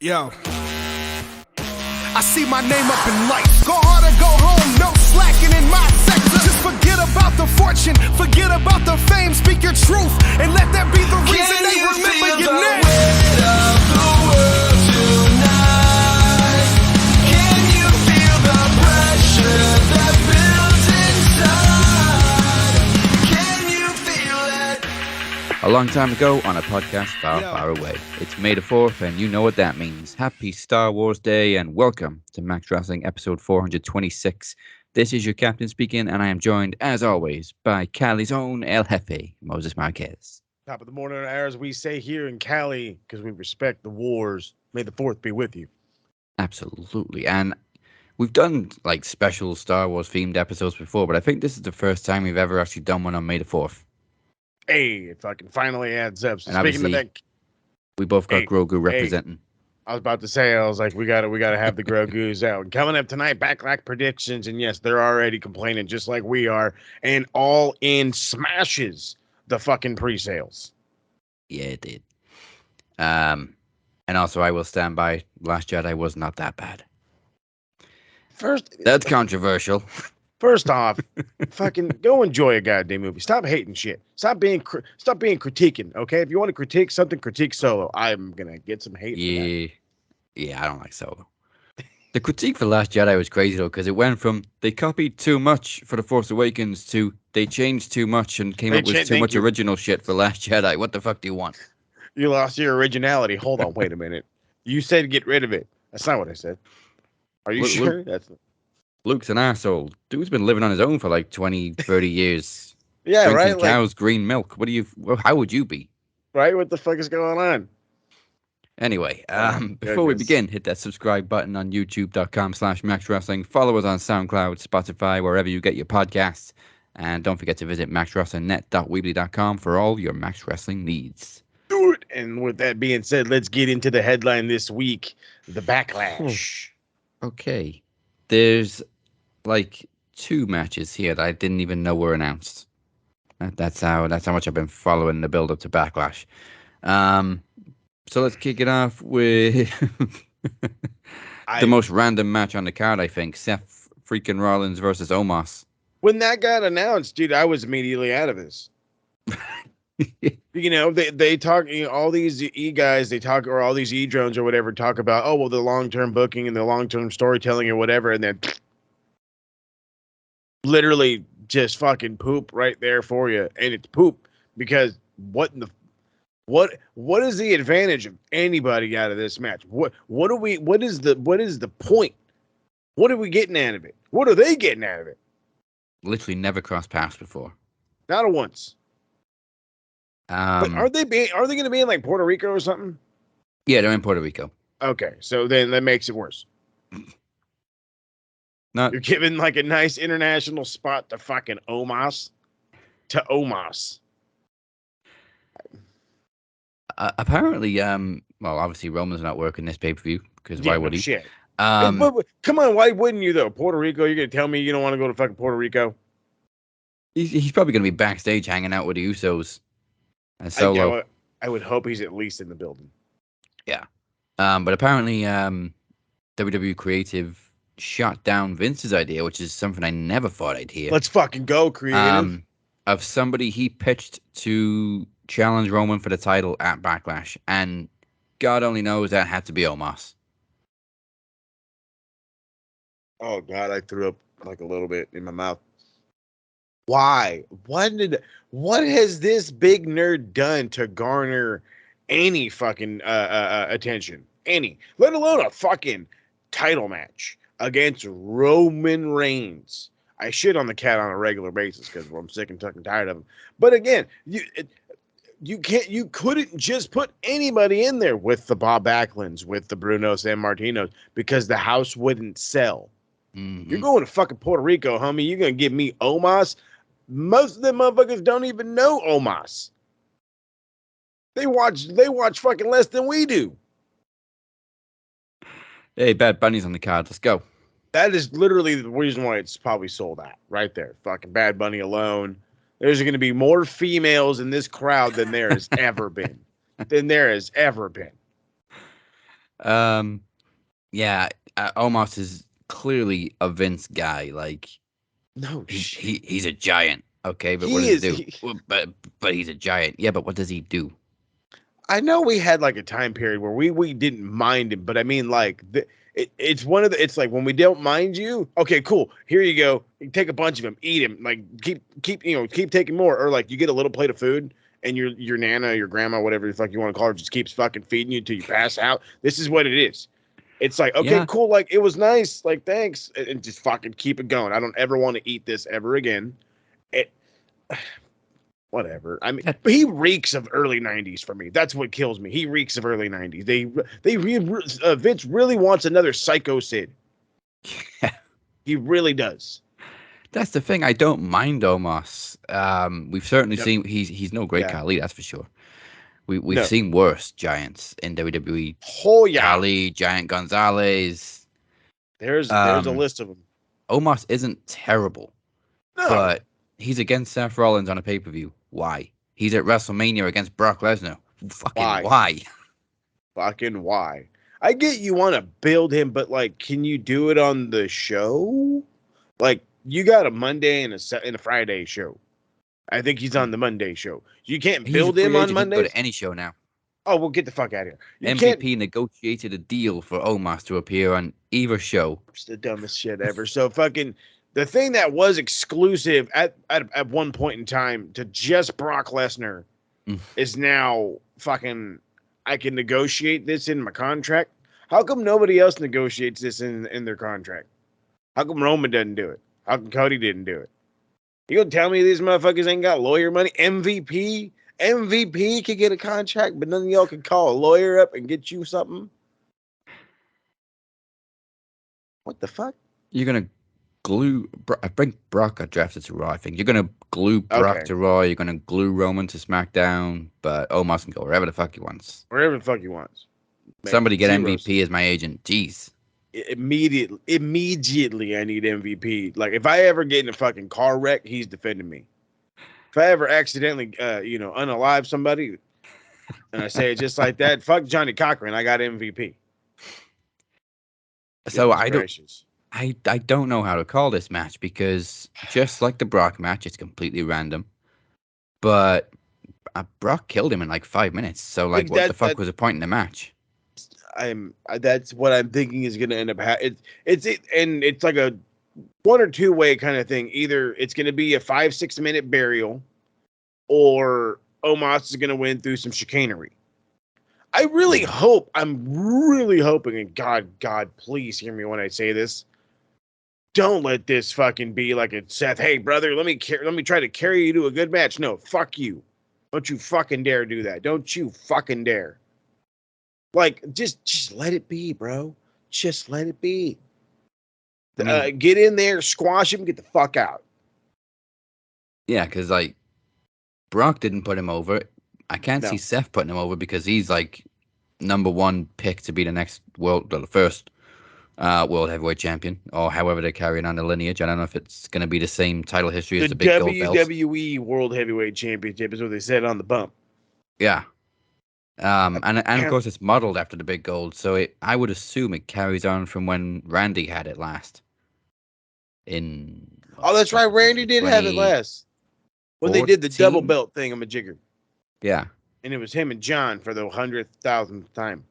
Yo. I see my name up in lights. Go hard or go home, no slacking in my sector. Just forget about the fortune, forget about the fame. Speak your truth and let that be the reason they remember your name. Weight of the world tonight. Can you feel the pressure that builds inside? Can you feel it? A long time ago on a podcast far, far away. It's May the 4th, and you know what that means. Happy Star Wars Day, and welcome to Max Wrestling episode 426. This is your captain speaking, and I am joined, as always, by Cali's own El Jefe, Moses Marquez. Top of the morning, as we say here in Cali, because we respect the wars. May the 4th be with you. Absolutely, and we've done, like, special Star Wars-themed episodes before, but I think this is the first time we've ever actually done one on May the 4th. Hey, it fucking finally adds up. So and speaking of that, we both got Grogu representing. I was about to say, I was like, we gotta have the Grogu's out. And coming up tonight, Backlash predictions, and yes, they're already complaining just like we are, and All In smashes the fucking pre-sales. Yeah, it did. And also, I will stand by. Last Jedi was not that bad. That's controversial. First off, fucking go enjoy a goddamn movie. Stop hating shit. Stop being critiquing. Okay, if you want to critique something, critique Solo. I'm gonna get some hate. Yeah, I don't like Solo. The critique for Last Jedi was crazy though, because it went from they copied too much for The Force Awakens to they changed too much and came up with too much original shit for Last Jedi. What the fuck do you want? You lost your originality. Hold on, wait a minute. You said get rid of it. That's not what I said. Are you sure? Luke's an asshole. Dude's been living on his own for like 20, 30 years. Yeah, drinking right? Cow's green milk. How would you be? Right? What the fuck is going on? Anyway, before we begin, hit that subscribe button on youtube.com/MaxWrestling. Follow us on SoundCloud, Spotify, wherever you get your podcasts. And don't forget to visit maxwrestlingnet.weebly.com for all your Max Wrestling needs. Do it. And with that being said, let's get into the headline this week. The Backlash. Okay. There's like 2 matches here that I didn't even know were announced. That's how much I've been following the build up to Backlash. So let's kick it off with the most random match on the card, I think. Seth freaking Rollins versus Omos. When that got announced, dude, I was immediately out of this. You know, they talk, all these E-guys, they talk, or all these E-drones or whatever, talk about, oh, well, the long-term booking and the long-term storytelling or whatever, and then literally just fucking poop right there for you. And it's poop because what is the advantage of anybody out of this match? What is the point? What are we getting out of it? What are they getting out of it? Literally never crossed paths before. Not a once. But are they going to be in like Puerto Rico or something? Yeah, they're in Puerto Rico. Okay, so then that makes it worse. You're giving like a nice international spot to fucking Omos. Apparently, well, obviously Roman's not working this pay-per-view because why would he? Shit. Come on, why wouldn't you though? Puerto Rico, you're gonna tell me you don't want to go to fucking Puerto Rico? He's probably gonna be backstage hanging out with the Usos. And Solo. I would hope he's at least in the building. Yeah. But apparently, WWE Creative shot down Vince's idea, which is something I never thought I'd hear. Let's fucking go, Creative. Of somebody he pitched to challenge Roman for the title at Backlash, and God only knows that had to be Omos. Oh God, I threw up like a little bit in my mouth. Why? What has this big nerd done to garner any fucking attention? Any, let alone a fucking title match against Roman Reigns. I shit on the cat on a regular basis because I'm sick and tired of him. But again, you couldn't just put anybody in there with the Bob Backlunds, with the Bruno Sammartinos, because the house wouldn't sell. Mm-hmm. You're going to fucking Puerto Rico, homie. You're going to give me Omos? Most of them motherfuckers don't even know Omos. They watch fucking less than we do. Hey, Bad Bunny's on the card. Let's go. That is literally the reason why it's probably sold out. Right there. Fucking Bad Bunny alone. There's going to be more females in this crowd than there has ever been. Um, yeah, Omos is clearly a Vince guy. Like No shit. he's a giant. Okay, but what He does he is. do? Well, but he's a giant. Yeah, but what does he do? I know we had like a time period where we didn't mind him, but I mean like it's one of the it's like when we don't mind you, okay, cool. Here you go. You take a bunch of them, eat him. Like keep taking more, or like you get a little plate of food and your nana, your grandma, whatever the fuck you want to call her, just keeps fucking feeding you till you pass out. This is what it is. It's like, okay, Yeah, cool, like it was nice, like thanks, and just fucking keep it going. I don't ever want to eat this ever again. It whatever. I mean, that, but he reeks of early '90s for me. That's what kills me. He reeks of early '90s. Vince really wants another Psycho Sid. He really does. that's the thing. I don't mind Omos. We've certainly Yep. seen he's no great Yeah. Khali, that's for sure. We've No. seen worse giants in WWE. Oh yeah. Khali, Giant Gonzalez. There's a Um, list of them. Omos isn't terrible, No. but he's against Seth Rollins on a pay-per-view. Why? He's at WrestleMania against Brock Lesnar. Fucking Why? why? Fucking why? I get you want to build him, but like, can you do it on the show? Like, you got a Monday and a Friday show. I think he's on the Monday show. You can't He's a build him free on agent. He can go Mondays. to any show now. Oh, well, get the fuck out of here. You can't. MVP negotiated a deal for Omos to appear on either show. It's the dumbest shit ever. So fucking the thing that was exclusive at one point in time to just Brock Lesnar Mm. is now fucking. I can negotiate this in my contract. How come nobody else negotiates this in their contract? How come Roman doesn't do it? How come Cody didn't do it? You gonna tell me these motherfuckers ain't got lawyer money? MVP could get a contract, but none of y'all can call a lawyer up and get you something. What the fuck? You're gonna glue. I think Brock got drafted to Raw. I think you're gonna glue Brock Okay, to Raw. You're gonna glue Roman to SmackDown. But Omos can go wherever the fuck he wants. wherever the fuck he wants. Make Somebody get zeros. MVP as my agent. Jeez. Immediately, I need MVP. Like if I ever get in a fucking car wreck, he's defending me. If I ever accidentally, unalive somebody, and I say it just like that, fuck Johnny Cochran, I got MVP. So Goodness gracious. I don't know how to call this match because just like the Brock match, it's completely random. But Brock killed him in like 5 minutes. So like, what the fuck was the point in the match? That's what I'm thinking is going to end up and it's like a 1 or 2 way kind of thing. Either it's going to be a 5-6 minute burial, or Omos is going to win through some chicanery. I'm really hoping, and God, please hear me when I say this. Don't let this fucking be like a Seth. Hey, brother, let me try to carry you to a good match. No, fuck you. Don't you fucking dare do that. Don't you fucking dare. Like, just let it be, bro. Just let it be. I mean, Get in there, squash him, get the fuck out. yeah, because like Brock didn't put him over. I can't see No. Seth putting him over because he's like #1 pick to be the next the first world heavyweight champion, or however they're carrying on the lineage. I don't know if it's going to be the same title history as The the big gold belt. WWE World Heavyweight Championship is what they said on the bump. Yeah. And of course it's modeled after the big gold, so I would assume it carries on from when Randy had it last. Oh, that's right. Randy did have it last when they did the double 2014? belt thing. I'm a jigger, Yeah. and it was him and John for the 100,000th time.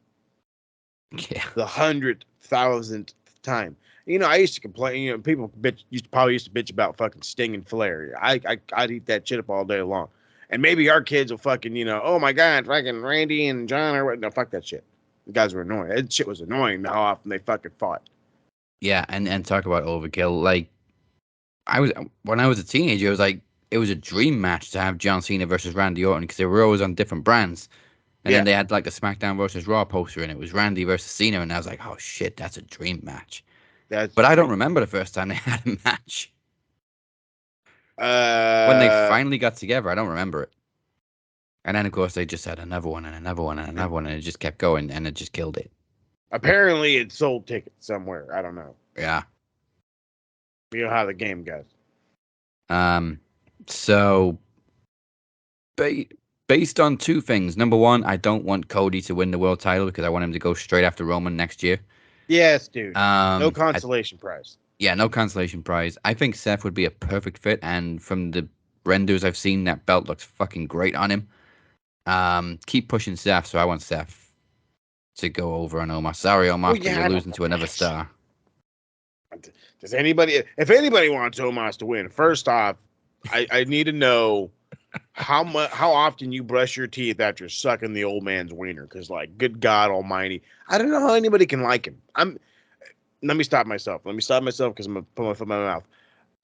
Yeah. The 100,000th time. I used to complain. People used to bitch about fucking Sting and Flair. I'd eat that shit up all day long. And maybe our kids will fucking, oh my God, fucking Randy and John or what? No, fuck that shit. The guys were annoying. That shit was annoying how often they fucking fought. Yeah, and talk about overkill. Like when I was a teenager, it was a dream match to have John Cena versus Randy Orton because they were always on different brands. And then they had like the SmackDown versus Raw poster, and it was Randy versus Cena, and I was like, oh shit, that's a dream match. But I don't remember the first time they had a match. When they finally got together, I don't remember it. And then of course they just had another one and another one and another one, and it just kept going, and it just killed it. Apparently it sold tickets somewhere. I don't know. Yeah. You know how the game goes. So, but based on two things. Number one, I don't want Cody to win the world title because I want him to go straight after Roman next year. Yes, dude. No Um, I, consolation prize. yeah, no consolation prize. I think Seth would be a perfect fit, and from the renders I've seen, that belt looks fucking great on him. Keep pushing Seth, so I want Seth to go over on Omar. Sorry, Omar, Well, but yeah, you're I don't losing know. to another star. Does anybody, if anybody wants Omos to win, first off, I need to know how often you brush your teeth after sucking the old man's wiener. Because, like, good God Almighty, I don't know how anybody can like him. Let me stop myself. Because I'm gonna put my foot in my mouth.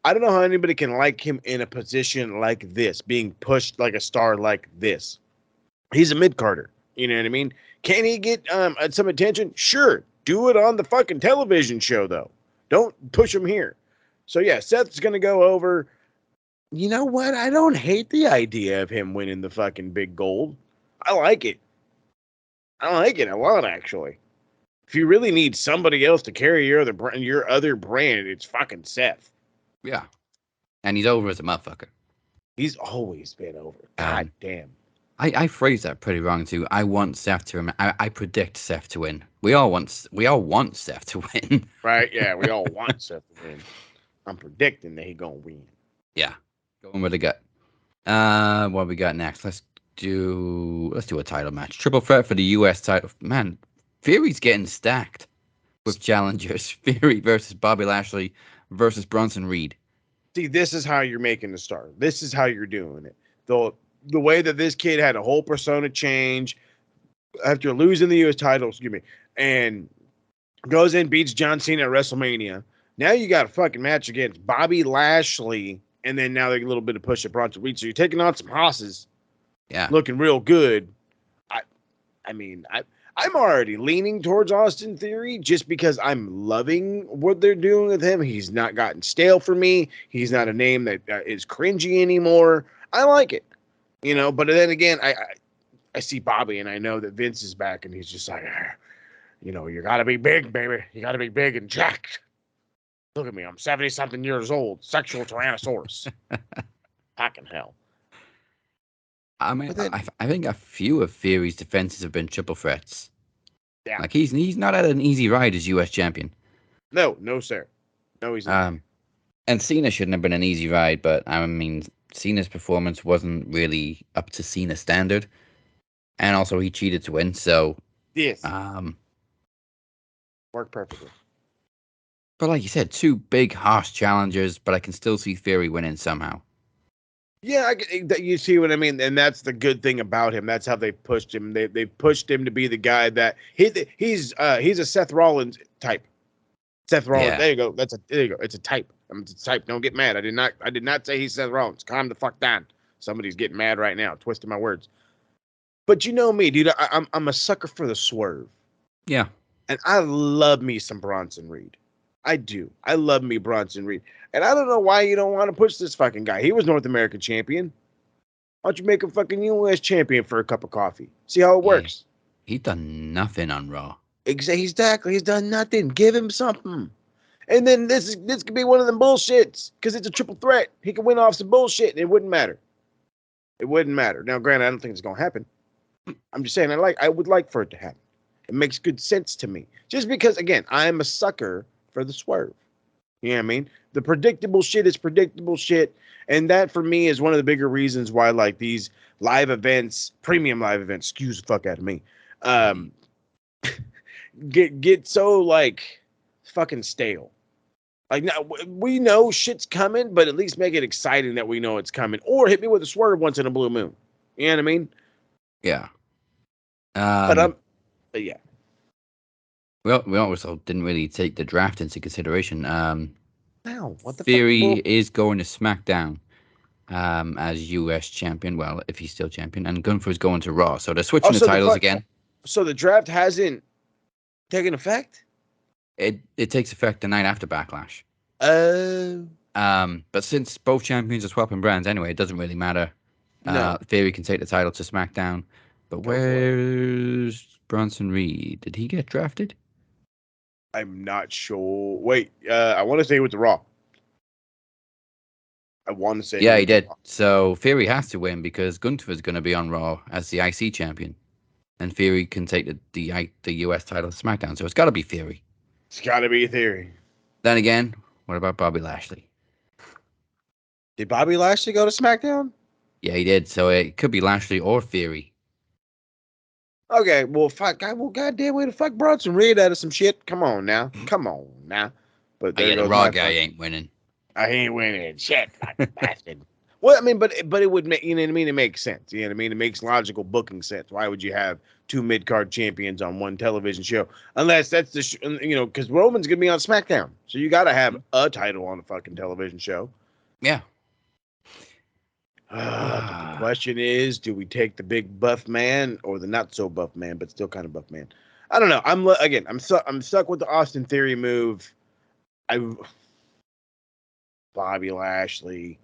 I don't know how anybody can like him in a position like this, being pushed like a star like this. He's a mid-carder. You know what I mean? Can he get some attention? Sure. Do it on the fucking television show, though. Don't push him here. So, yeah, Seth's going to go over. You know what? I don't hate the idea of him winning the fucking big gold. I like it. I like it a lot, actually. If you really need somebody else to carry your other brand, it's fucking Seth. Yeah, and he's over as a motherfucker. He's always been over. God Um, damn. I phrased that pretty wrong too. I want Seth to. I predict Seth to win. We all want Seth to win. Right? Yeah, we all want Seth to win. I'm predicting that he's going to win. Yeah, going with the gut. What we got next? Let's do a title match. Triple threat for the U.S. title. Man, Fury's getting stacked with challengers. Fury versus Bobby Lashley versus Bronson Reed. See, this is how you're making the star. This is how you're doing it. The way that this kid had a whole persona change after losing the U.S. title, and goes in, beats John Cena at WrestleMania. Now you got a fucking match against Bobby Lashley, and then now there's a little bit of push at Bronson Reed. So you're taking on some hosses, Yeah, looking real good. I'm already leaning towards Austin Theory just because I'm loving what they're doing with him. He's not gotten stale for me. He's not a name that is cringy anymore. I like it, But then again, I see Bobby and I know that Vince is back, and he's just like, you got to be big, baby. You got to be big and jacked. Look at me. I'm 70-something years old. Sexual Tyrannosaurus. Fucking hell. I mean, But then, I think a few of Fury's defenses have been triple threats. yeah. Like he's not had an easy ride as U.S. champion. No, sir. No, he's not. And Cena shouldn't have been an easy ride, but I mean, Cena's performance wasn't really up to Cena's standard, and also he cheated to win. So, Yes. um, Worked perfectly. but like you said, two big harsh challengers, but I can still see Fury winning somehow. Yeah, you see what I mean, and that's the good thing about him. That's how they pushed him. They pushed him to be the guy that he's a Seth Rollins type. Seth Rollins. Yeah, There you go. There you go. It's a type. It's a type. Don't get mad. I did not say he's Seth Rollins. Calm the fuck down. Somebody's getting mad right now, twisting my words. But you know me, dude. I'm a sucker for the swerve, yeah. and I love me some Bronson Reed. I do. I love me Bronson Reed. And I don't know why you don't want to push this fucking guy. He was North American champion. Why don't you make him fucking U.S. champion for a cup of coffee? See how it works. He's done nothing on Raw. Exactly. He's done nothing. Give him something. And then this could be one of them bullshits because it's a triple threat. He could win off some bullshit and it wouldn't matter. It wouldn't matter. Now, granted, I don't think it's going to happen. I'm just saying I would like for it to happen. It makes good sense to me. Just because, again, I am a sucker for the swerve. You know what I mean? The predictable shit is predictable shit. And that, for me, is one of the bigger reasons why, like, these live events, premium live events, excuse the fuck out of me, get so, like, fucking stale. Like, now, we know shit's coming, but at least make it exciting that we know it's coming. Or hit me with a swerve once in a blue moon. You know what I mean? Yeah. But yeah. Well, we also didn't really take the draft into consideration. Wow, what the Theory fuck? is going to SmackDown as U.S. champion. Well, if he's still champion, and Gunther's going to Raw. So they're switching the titles again. So the draft hasn't taken effect? It takes effect the night after Backlash. Oh. But since both champions are swapping brands anyway, it doesn't really matter. No. Theory can take the title to SmackDown. But where's Bronson Reed? Did he get drafted? I'm not sure. Wait, I want to say with the Raw. I want to say. Yeah, he did. So Theory has to win because Gunther's going to be on Raw as the IC champion, and Theory can take the US title to SmackDown. So it's got to be Theory. It's got to be Theory. Then again, what about Bobby Lashley? Did Bobby Lashley go to SmackDown? Yeah, he did. So it could be Lashley or Theory. Okay, well, fuck, goddamn way to fuck Bronson Reed out of some shit. Come on now. But there Yeah, the goes Raw my guy fuck. ain't winning. I ain't winning shit, fucking bastard. Well, I mean, but it would make, you know what I mean? It makes sense. You know what I mean? It makes logical booking sense. Why would you have two mid-card champions on one television show? Unless that's because Roman's going to be on SmackDown. So you got to have a title on a fucking television show. Yeah. But the question is, do we take the big buff man or the not so buff man, but still kind of buff man? I don't know. I'm stuck with the Austin Theory move. Bobby Lashley.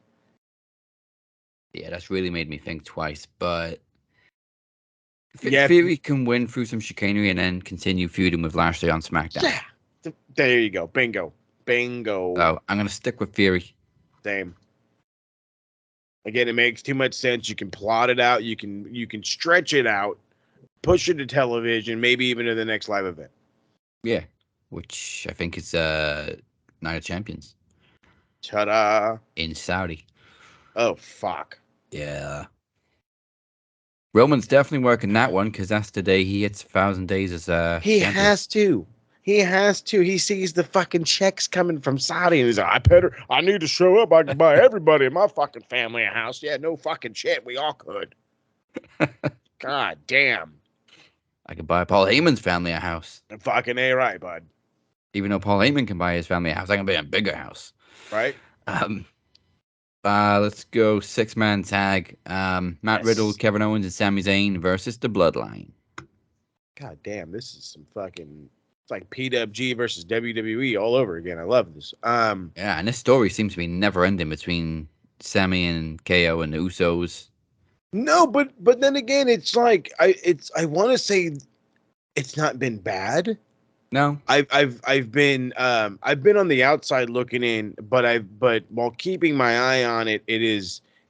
Yeah, that's really made me think twice. But Yeah. Theory can win through some chicanery and then continue feuding with Lashley on SmackDown. Yeah. There you go. Bingo. So I'm going to stick with Theory. Same. Again, it makes too much sense. You can plot it out. You can stretch it out, push it to television, maybe even to the next live event. Yeah, which I think is Night of Champions. Ta-da. In Saudi. Oh, fuck. Yeah. Roman's definitely working that one because that's the day he hits 1,000 days as He champion. has to. He sees the fucking checks coming from Saudi, and he's like, I need to show up. I can buy everybody in my fucking family a house. Yeah, no fucking shit. We all could. God damn. I could buy Paul Heyman's family a house. Fucking A right, bud. Even though Paul Heyman can buy his family a house, I can buy a bigger house. Right? Let's go 6-man tag. Matt Riddle, Kevin Owens, and Sami Zayn versus the Bloodline. God damn, this is some fucking... It's like PWG versus WWE all over again. I love this. Yeah, and this story seems to be never ending between Sami and KO and the Usos. No, but then again, it's like I want to say it's not been bad. No, I've been on the outside looking in, but while keeping my eye on it, it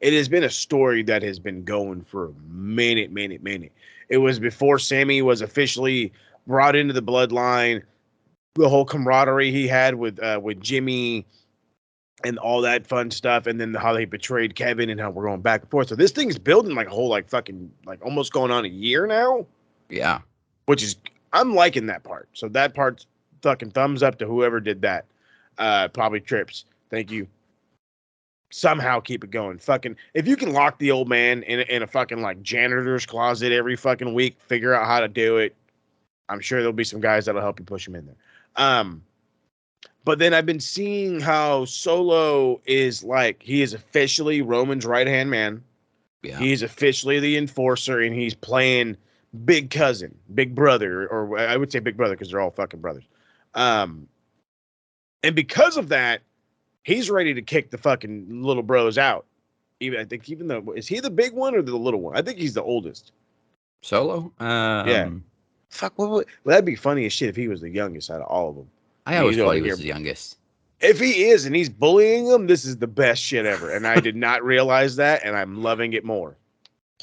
has been a story that has been going for a minute. It was before Sami was officially brought into the bloodline, the whole camaraderie he had with Jimmy and all that fun stuff, and then how they betrayed Kevin and how we're going back and forth. So this thing's building like a whole fucking almost going on a year now. Yeah, which is I'm liking that part. So that part's fucking thumbs up to whoever did that. Probably Trips. Thank you. Somehow keep it going. Fucking if you can lock the old man in a fucking janitor's closet every fucking week, figure out how to do it. I'm sure there'll be some guys that'll help you push him in there. But then I've been seeing how Solo is he is officially Roman's right-hand man. yeah. He's officially the enforcer, and he's playing big cousin, big brother, or I would say big brother because they're all fucking brothers. And because of that, he's ready to kick the fucking little bros out. Even though, is he the big one or the little one? I think he's the oldest. Solo? Yeah. Fuck, well, that'd be funny as shit if he was the youngest out of all of them. I always thought he was the youngest. If he is and he's bullying them, this is the best shit ever. And I did not realize that, and I'm loving it more.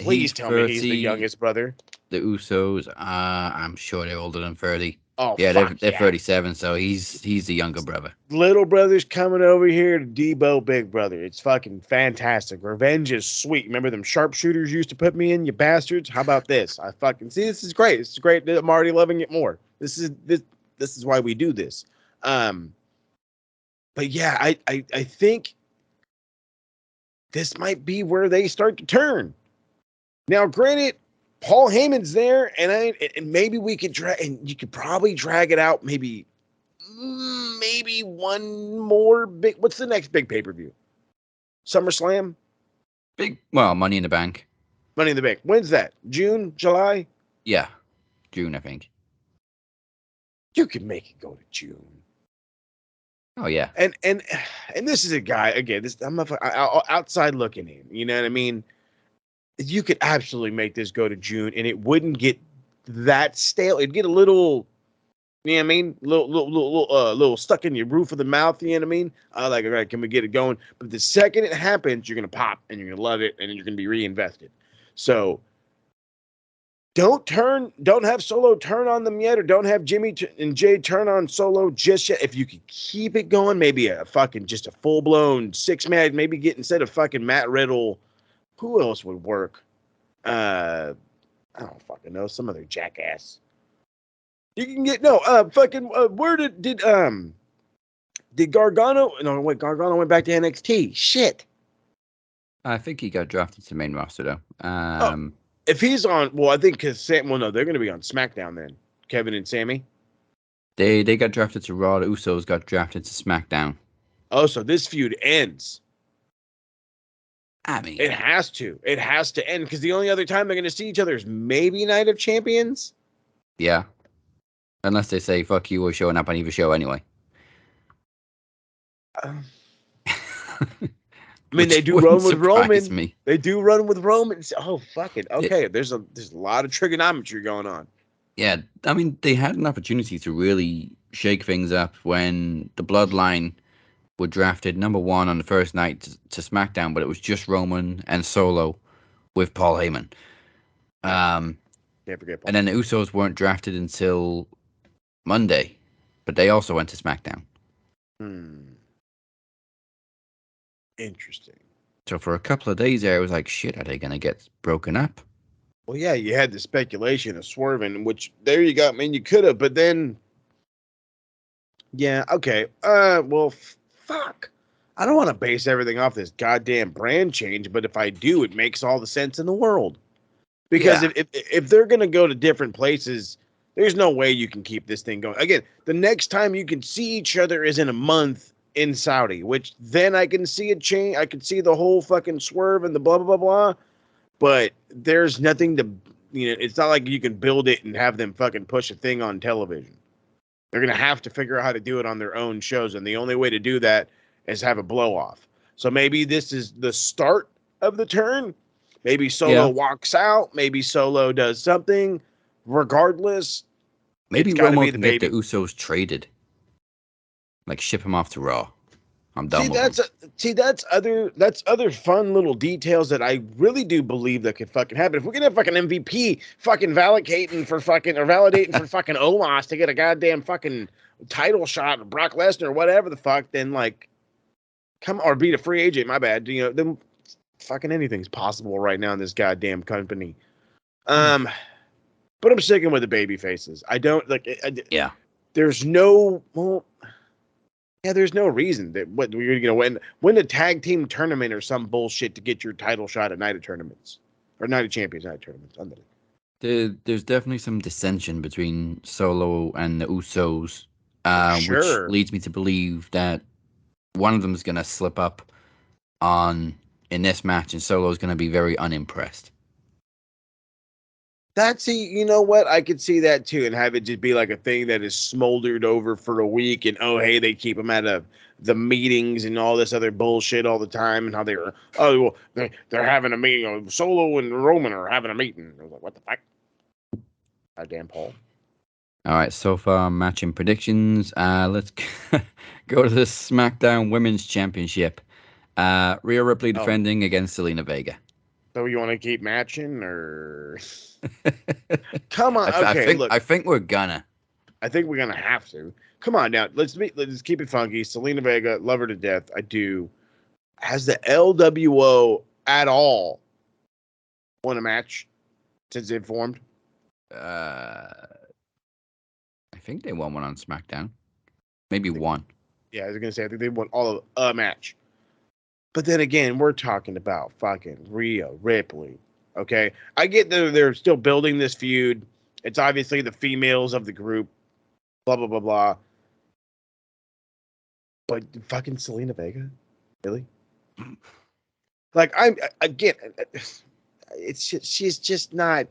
Please tell me he's the youngest brother. The Usos, I'm sure they're older than 30. Oh, yeah, they're 37, so he's the younger brother. Little brother's coming over here to debo big brother. It's fucking fantastic. Revenge is sweet. Remember them sharpshooters used to put me in, you bastards? How about this? I fucking see. This is great. This is great. I'm already loving it more. This is why we do this. But yeah, I think this might be where they start to turn. Now, granted, Paul Heyman's there, and maybe we could and you could probably drag it out. Maybe one more big. What's the next big pay-per-view? SummerSlam. Money in the Bank. Money in the Bank. When's that? June, July? Yeah, June, I think. You can make it go to June. Oh yeah. And this is a guy again. I'm outside looking in. You know what I mean? You could absolutely make this go to June, and it wouldn't get that stale. It'd get a little You know what I mean? Little stuck in your roof of the mouth. You know what I mean? Like, all right, can we get it going? But the second it happens, you're gonna pop and you're gonna love it, and then you're gonna be reinvested. So don't have Solo turn on them yet, or don't have Jimmy and Jay turn on Solo just yet. If you could keep it going, maybe just a full blown 6-man, maybe get instead of fucking Matt Riddle, who else would work? I don't fucking know, some other jackass. You can get where did Gargano? No, wait, Gargano went back to NXT. Shit. I think he got drafted to main roster though. If he's on, well, I think because they're going to be on SmackDown then. Kevin and Sammy. They got drafted to Raw. The Usos got drafted to SmackDown. Oh, so this feud ends. I mean, it has to. It has to end because the only other time they're going to see each other is maybe Night of Champions. Yeah. Unless they say, fuck you, we're showing up on either show anyway. I mean, they do run with Roman. Me. They do run with Roman. Oh, fuck it. Okay, yeah. There's a lot of trigonometry going on. Yeah, I mean, they had an opportunity to really shake things up when the Bloodline were drafted number 1 on the first night to SmackDown, but it was just Roman and Solo with Paul Heyman. Can't forget Paul. And then the Usos weren't drafted until Monday, but they also went to SmackDown. Interesting. So for a couple of days there, it was like, shit, are they going to get broken up? Well, yeah, you had the speculation of swerving, which there you go. I mean, you could have, but then, yeah, okay. Well, fuck. I don't want to base everything off this goddamn brand change, but if I do, it makes all the sense in the world. Because if they're going to go to different places, there's no way you can keep this thing going. Again, the next time you can see each other is in a month in Saudi, which then I can see a change. I can see the whole fucking swerve and the blah, blah, blah, blah. But there's nothing to, it's not like you can build it and have them fucking push a thing on television. They're going to have to figure out how to do it on their own shows. And the only way to do that is have a blow off. So maybe this is the start of the turn. Maybe Solo walks out. Maybe Solo does something. Regardless, maybe Romo can get the Usos traded. Like ship him off to Raw. I'm done with him. That's other fun little details that I really do believe that could fucking happen. If we're gonna have fucking MVP fucking validating for fucking Omos to get a goddamn fucking title shot of Brock Lesnar or whatever the fuck, then like or beat a free agent, my bad. Then fucking anything's possible right now in this goddamn company. But I'm sticking with the baby faces. I don't like yeah. There's no there's no reason that you're gonna win a tag team tournament or some bullshit to get your title shot at Night of Tournaments or Night of Champions, Night of Tournaments. There's definitely some dissension between Solo and the Usos, which leads me to believe that one of them is gonna slip up in this match, and Solo's gonna be very unimpressed. You know what? I could see that too, and have it just be like a thing that is smoldered over for a week, and hey, they keep them out of the meetings and all this other bullshit all the time, and how they're having a meeting. Solo and Roman are having a meeting. I was like, what the fuck? Goddamn Paul. All right, so far matching predictions. Let's go to the SmackDown Women's Championship. Rhea Ripley defending against Selena Vega. So you want to keep matching, or come on? Okay, I think we're gonna. I think we're gonna have to. Come on now. Let's keep it funky. Selena Vega, love her to death. I do. Has the LWO at all won a match since it formed? I think they won one on SmackDown. Maybe one. Yeah, I was gonna say I think they won all of a match. But then again, we're talking about fucking Rhea Ripley. Okay, I get that they're still building this feud. It's obviously the females of the group. Blah blah blah blah. But fucking Selena Vega, really? Like she's just not.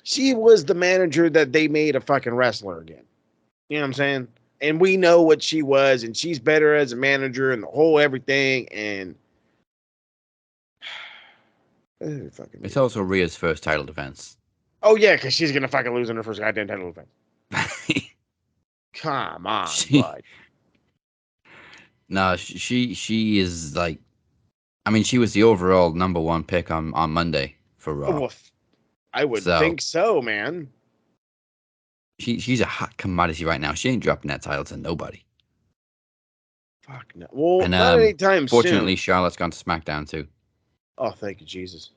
She was the manager that they made a fucking wrestler again. You know what I'm saying? And we know what she was, and she's better as a manager and the whole everything. And it's also Rhea's first title defense. Oh yeah, because she's gonna fucking lose in her first goddamn title defense. Come on, She, bud. no, she is like, I mean, she was the overall number one pick on Monday for Raw. Well, I would So think so, man. she's a hot commodity right now. She ain't dropping that title to nobody. Fuck no. Well, And not anytime fortunately, soon. Charlotte's gone to SmackDown too. Oh, thank you, Jesus.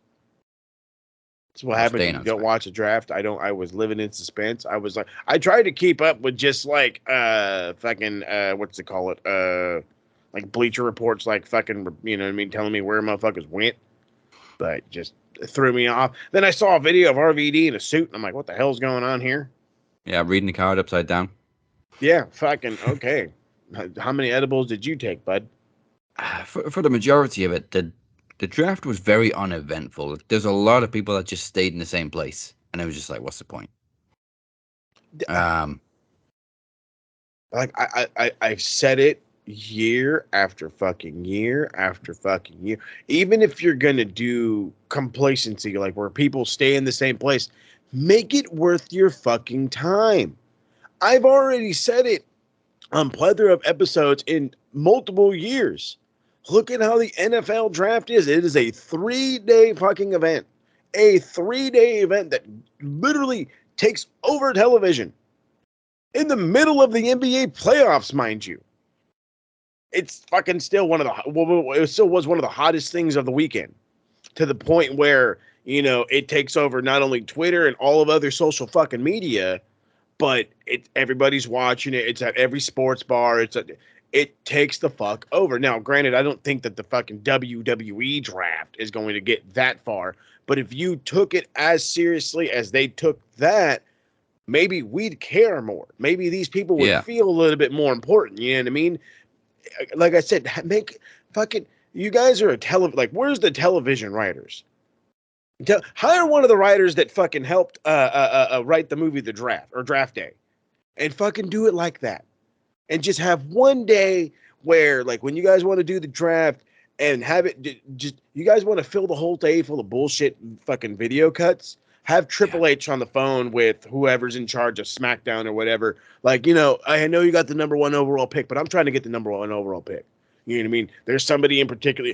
That's what Or happens when staying you on don't SmackDown. watch a draft. I was living in suspense. I was like, I tried to keep up with just like fucking what's it call it? Like Bleacher Reports, like fucking, you know what I mean, telling me where motherfuckers went, but just threw me off. Then I saw a video of RVD in a suit, and I'm like, what the hell's going on here? Yeah, reading the card upside down. Yeah, fucking okay. How many edibles did you take, bud? For the majority of it, the draft was very uneventful. There's a lot of people that just stayed in the same place, and it was just like, what's the point? Um, Like I've said it year after fucking year after fucking year. Even if you're gonna do complacency, like where people stay in the same place, make it worth your fucking time. I've already said it on plethora of episodes in multiple years. Look at how the NFL draft is. It is a 3-day fucking event. A 3-day event that literally takes over television in the middle of the NBA playoffs, mind you. It's fucking still one of the, it still was one of the hottest things of the weekend, to the point where, you know, it takes over not only Twitter and all of other social fucking media, but everybody's watching it. It's at every sports bar. It takes the fuck over. Now, granted, I don't think that the fucking WWE draft is going to get that far, but if you took it as seriously as they took that, maybe we'd care more. Maybe these people would yeah, feel a little bit more important. You know what I mean? Like I said, make fucking, you guys are like, where's the television writers? Hire one of the writers that fucking helped write the movie The Draft or Draft Day, and fucking do it like that. And just have one day where, like, when you guys want to do the draft and have it just, you guys want to fill the whole day full of bullshit fucking video cuts, have yeah, Triple H on the phone with whoever's in charge of SmackDown or whatever. Like, you know, I know you got the number one overall pick, but I'm trying to get the number one overall pick. You know what I mean? There's somebody in particular.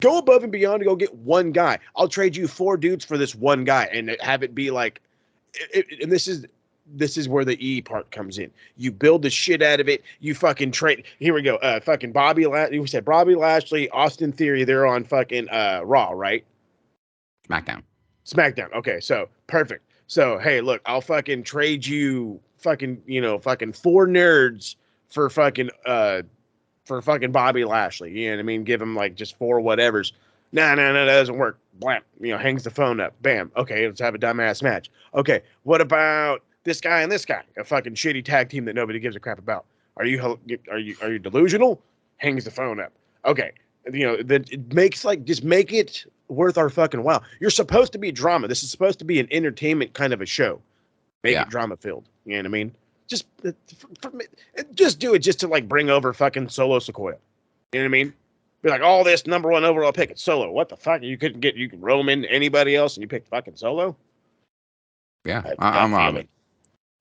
Go above and beyond to go get one guy. I'll trade you 4 dudes for this one guy, and have it be like, and this is where the E part comes in. You build the shit out of it. You fucking trade. Here we go. Fucking we said Bobby Lashley, Austin Theory. They're on fucking Raw, right? SmackDown. SmackDown. Okay, so perfect. So hey, look, I'll fucking trade you fucking, you know, fucking 4 nerds for fucking Bobby Lashley. You know what I mean? Give him like just 4 whatevers. No, that doesn't work. Blam. You know, hangs the phone up. Bam. Okay, let's have a dumbass match. Okay, what about this guy and this guy? A fucking shitty tag team that nobody gives a crap about. Are you delusional? Hangs the phone up. Okay, you know, then it makes, like, just make it worth our fucking while. You're supposed to be drama. This is supposed to be an entertainment kind of a show. Make Yeah, it drama filled. You know what I mean? Just just do it just to, like, bring over fucking Solo Sequoia. You know what I mean? Be like, all this number one overall pick, it's Solo. What the fuck? You couldn't get, you could Roman, anybody else, and you picked fucking Solo? yeah. I have a gut I feeling. mean,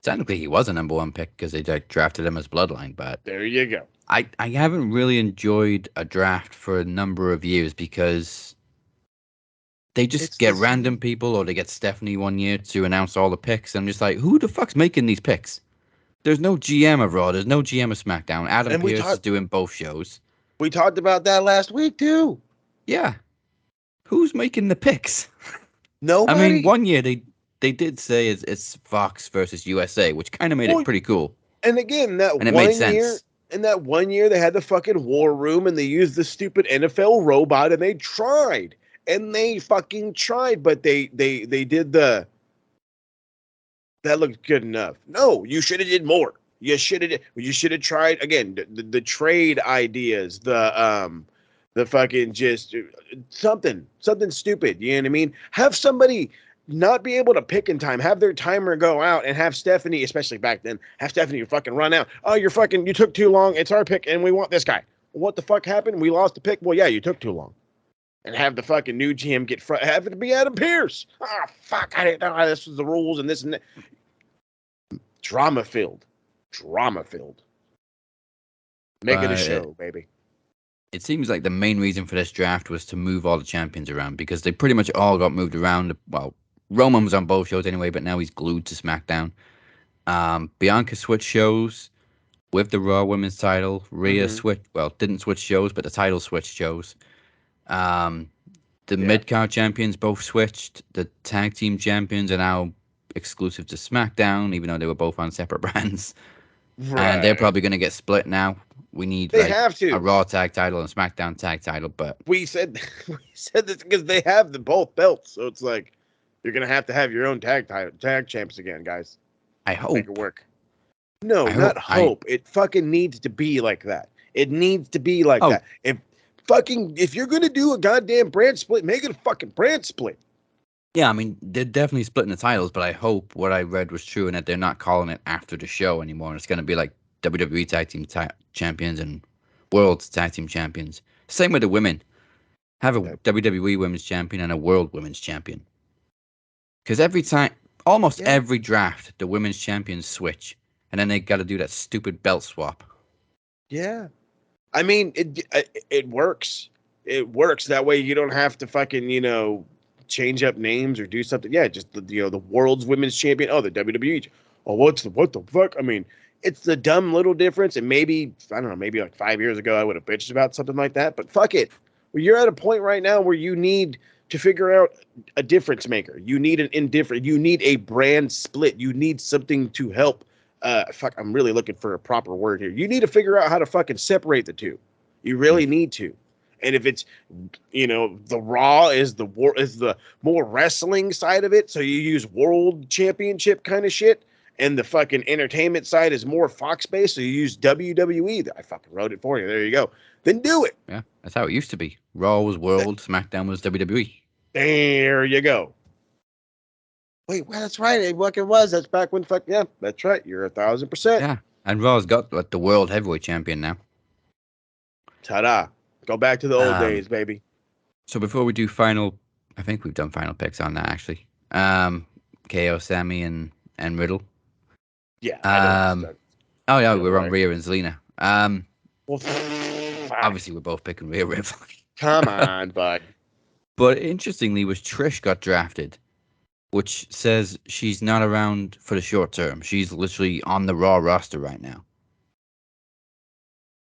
technically, he was a number one pick because they drafted him as Bloodline, but There you go. I haven't really enjoyed a draft for a number of years because they just It's the get same. random people, or they get Stephanie one year to announce all the picks. I'm just like, who the fuck's making these picks? There's no GM of Raw. There's no GM of SmackDown. Adam And Pearce is doing both shows. we talked about that last week too. Yeah, who's making the picks? I mean, Nobody. one year they did say it's Fox versus USA, which kind of made it Well, pretty cool, and again, and it made sense. that one year they had the fucking war room and they used the stupid NFL robot and they tried. And they fucking tried, but they did the, that looked good enough. No, you should have did more. You should have tried again, the trade ideas, the fucking just something stupid. You know what I mean? Have somebody not be able to pick in time, have their timer go out, and have Stephanie, especially back then, have Stephanie fucking run out. Oh, you took too long. It's our pick, and we want this guy. What the fuck happened? We lost the pick. Well, yeah, you took too long. And have the fucking new GM have it be Adam Pearce. Ah, fuck, I didn't know this was the rules and this and that. Drama filled. Make it a show, baby. It seems like the main reason for this draft was to move all the champions around because they pretty much all got moved around. Well, Roman was on both shows anyway, but now he's glued to SmackDown. Bianca switched shows with the Raw Women's title. Rhea didn't switch shows, but the title switched shows. The mid-card champions both switched. The tag team champions are now exclusive to SmackDown, even though they were both on separate brands. Right. And they're probably going to get split now. We need have to. a Raw tag title and SmackDown tag title, but we said this because they have the both belts, so it's like you're gonna have to have your own tag champs again, guys. I hope make it work. No, not hope. It fucking needs to be like that. It needs to be like that. If you're gonna do a goddamn brand split, make it a fucking brand split. Yeah, I mean, they're definitely splitting the titles, but I hope what I read was true and that they're not calling it after the show anymore. It's going to be like WWE Tag Team Champions and World Tag Team Champions. Same with the women. Have a WWE Women's Champion and a World Women's Champion. Because almost every draft, the Women's Champions switch. And then they got to do that stupid belt swap. Yeah. I mean, it works. It works. That way you don't have to fucking, change up names or do something. Yeah, just the world's women's champion. Oh, the WWE. Oh, what the fuck? I mean, it's the dumb little difference. And maybe, I don't know, maybe like 5 years ago I would have bitched about something like that. But fuck it. Well, you're at a point right now where you need to figure out a difference maker. You need you need a brand split. You need something to help. I'm really looking for a proper word here. You need to figure out how to fucking separate the two. You really need to. And if it's, the Raw is the more wrestling side of it, so you use World Championship kind of shit, and the fucking entertainment side is more Fox based, so you use WWE. I fucking wrote it for you. There you go. Then do it. Yeah, that's how it used to be. Raw was World, SmackDown was WWE. There you go. Wait, well, that's right. It fucking was. That's back when that's right. You're 1,000%. Yeah, and Raw's got the World Heavyweight Champion now. Ta-da. Go back to the old days, baby. So before we do I think we've done final picks on that, actually. KO, Sammy, and Riddle. Yeah. We're on Rhea and Zelina. Obviously, we're both picking Rhea Ripley. Come on, bud. But interestingly, was Trish got drafted, which says she's not around for the short term. She's literally on the Raw roster right now.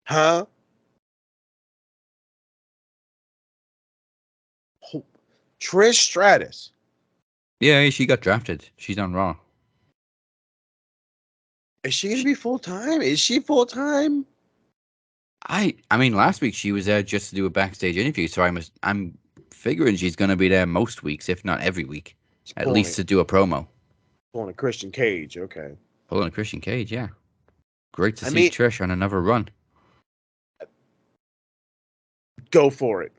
Huh? Trish Stratus. Yeah, she got drafted. She's on Raw. Is she going to be full-time? Is she full-time? I mean, last week she was there just to do a backstage interview, so I'm figuring she's going to be there most weeks, if not every week, at least to do a promo. Pulling a Christian Cage, okay. Pulling a Christian Cage, yeah. Great to see Trish on another run. Go for it.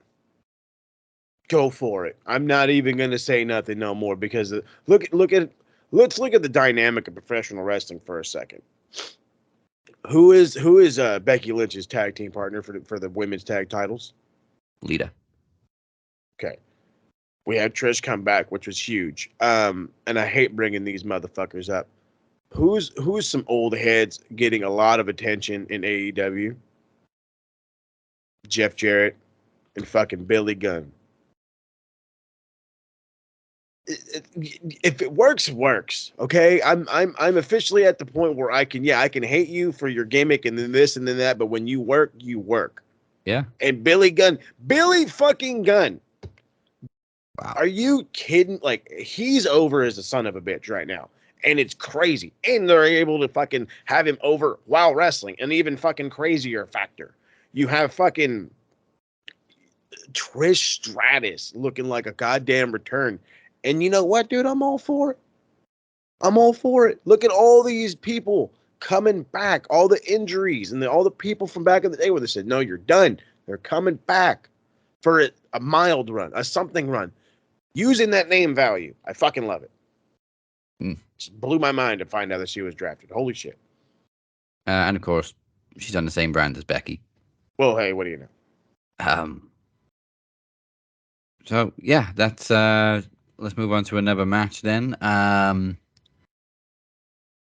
Go for it. I'm not even going to say nothing no more because let's look at the dynamic of professional wrestling for a second. Who is Becky Lynch's tag team partner for the women's tag titles? Lita. Okay. We had Trish come back, which was huge. And I hate bringing these motherfuckers up. Who's some old heads getting a lot of attention in AEW? Jeff Jarrett and fucking Billy Gunn. If it works, it works. Okay, I'm officially at the point where I can hate you for your gimmick and then this and then that, but when you work, you work. Yeah. And Billy fucking Gunn. Wow. Are you kidding? Like, he's over as a son of a bitch right now, and it's crazy. And they're able to fucking have him over while wrestling, an even fucking crazier factor. You have fucking Trish Stratus looking like a goddamn return. And you know what, dude? I'm all for it. I'm all for it. Look at all these people coming back, all the injuries and all the people from back in the day where they said, no, you're done. They're coming back for a mild run, a something run. Using that name value. I fucking love it. Just blew my mind to find out that she was drafted. Holy shit. And of course, she's on the same brand as Becky. Well, hey, what do you know? So, yeah, that's... let's move on to another match then.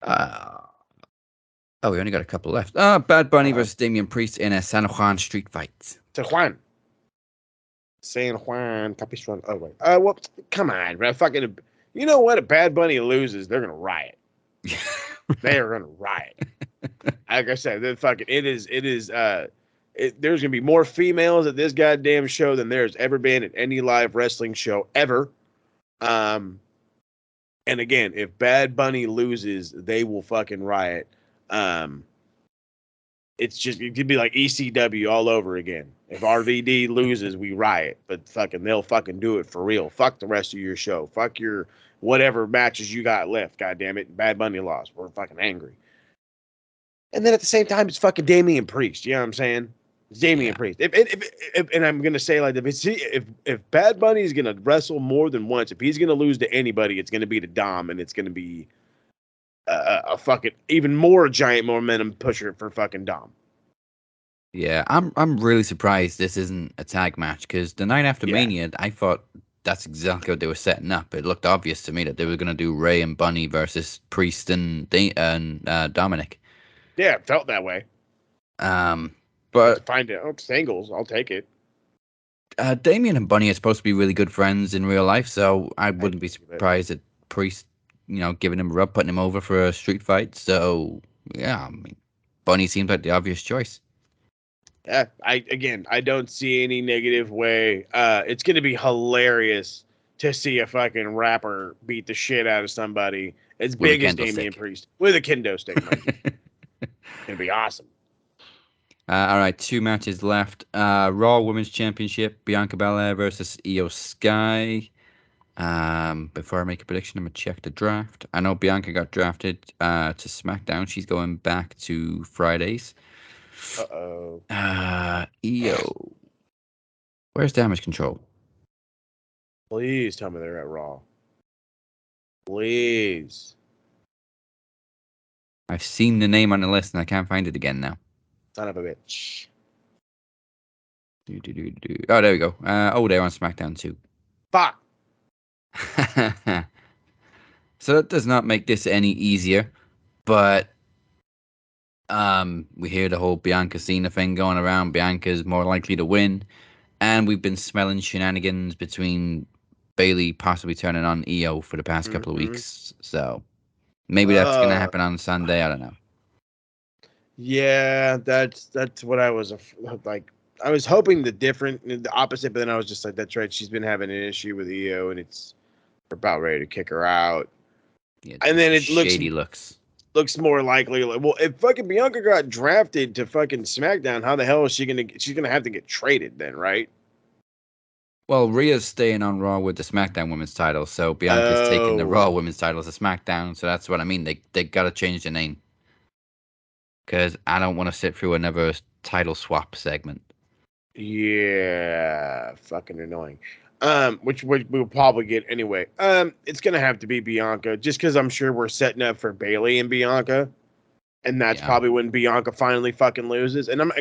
We only got a couple left. Bad Bunny versus Damian Priest in a San Juan street fight. San Juan Capistrano. Oh wait. Well, come on, bro. Fucking. You know what? If Bad Bunny loses, they're gonna riot. They are gonna riot. Like I said, there's gonna be more females at this goddamn show than there's ever been at any live wrestling show ever. And again, if Bad Bunny loses, they will fucking riot. It could be like ECW all over again. If RVD loses, we riot, but they'll fucking do it for real. Fuck the rest of your show. Fuck your whatever matches you got left. God damn it, Bad Bunny lost. We're fucking angry. And then at the same time, it's fucking Damian Priest. You know what I'm saying? It's Damian Priest. If and I'm gonna say like if Bad Bunny is gonna wrestle more than once, if he's gonna lose to anybody, it's gonna be to Dom, and it's gonna be a fucking even more giant momentum pusher for fucking Dom. Yeah, I'm really surprised this isn't a tag match because the night after Mania, I thought that's exactly what they were setting up. It looked obvious to me that they were gonna do Ray and Bunny versus Priest and Dominic. Yeah, it felt that way. But find it. Oh, singles, I'll take it. Damien and Bunny are supposed to be really good friends in real life, so I wouldn't be surprised at Priest, giving him a rub, putting him over for a street fight. So yeah, I mean, Bunny seems like the obvious choice. Yeah, I don't see any negative way. It's gonna be hilarious to see a fucking rapper beat the shit out of somebody as big as Damian Priest with a kendo stick. It'd be awesome. All right, 2 matches left. Raw Women's Championship: Bianca Belair versus Io Sky. Before I make a prediction, I'm gonna check the draft. I know Bianca got drafted to SmackDown. She's going back to Fridays. Io. Where's Damage Control? Please tell me they're at Raw. Please. I've seen the name on the list and I can't find it again now. Son of a bitch. Oh, there we go. They're on SmackDown too. Fuck. So that does not make this any easier, but we hear the whole Bianca Cena thing going around. Bianca's more likely to win, and we've been smelling shenanigans between Bayley possibly turning on Io for the past couple of weeks. So maybe that's gonna happen on Sunday. I don't know. Yeah, that's what I was like. I was hoping the opposite, but then I was just like, that's right. She's been having an issue with Io, and it's about ready to kick her out. Yeah, and then it shady looks more likely. Well, if fucking Bianca got drafted to fucking SmackDown, how the hell is she gonna? She's gonna have to get traded then, right? Well, Rhea's staying on Raw with the SmackDown Women's title, so Bianca's taking the Raw Women's title to SmackDown. So that's what I mean. They gotta change the name because I don't want to sit through another title swap segment. Yeah, fucking annoying. Which we'll probably get anyway. It's gonna have to be Bianca, just because I'm sure we're setting up for Bayley and Bianca, and that's probably when Bianca finally fucking loses. And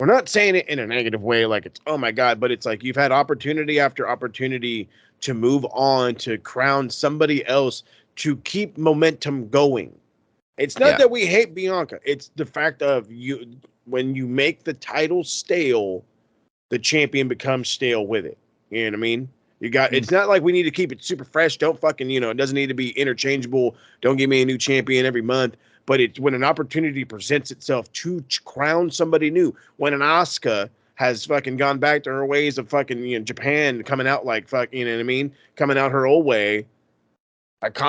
we're not saying it in a negative way, like it's oh my god, but it's like you've had opportunity after opportunity to move on to crown somebody else to keep momentum going. It's not that we hate Bianca; it's the fact of when you make the title stale, the champion becomes stale with it. You know what I mean? It's not like we need to keep it super fresh. Don't fucking, it doesn't need to be interchangeable. Don't give me a new champion every month. But it's when an opportunity presents itself to crown somebody new. When an Asuka has fucking gone back to her ways of fucking, Japan coming out like fuck, you know what I mean? Coming out her old way. Like, you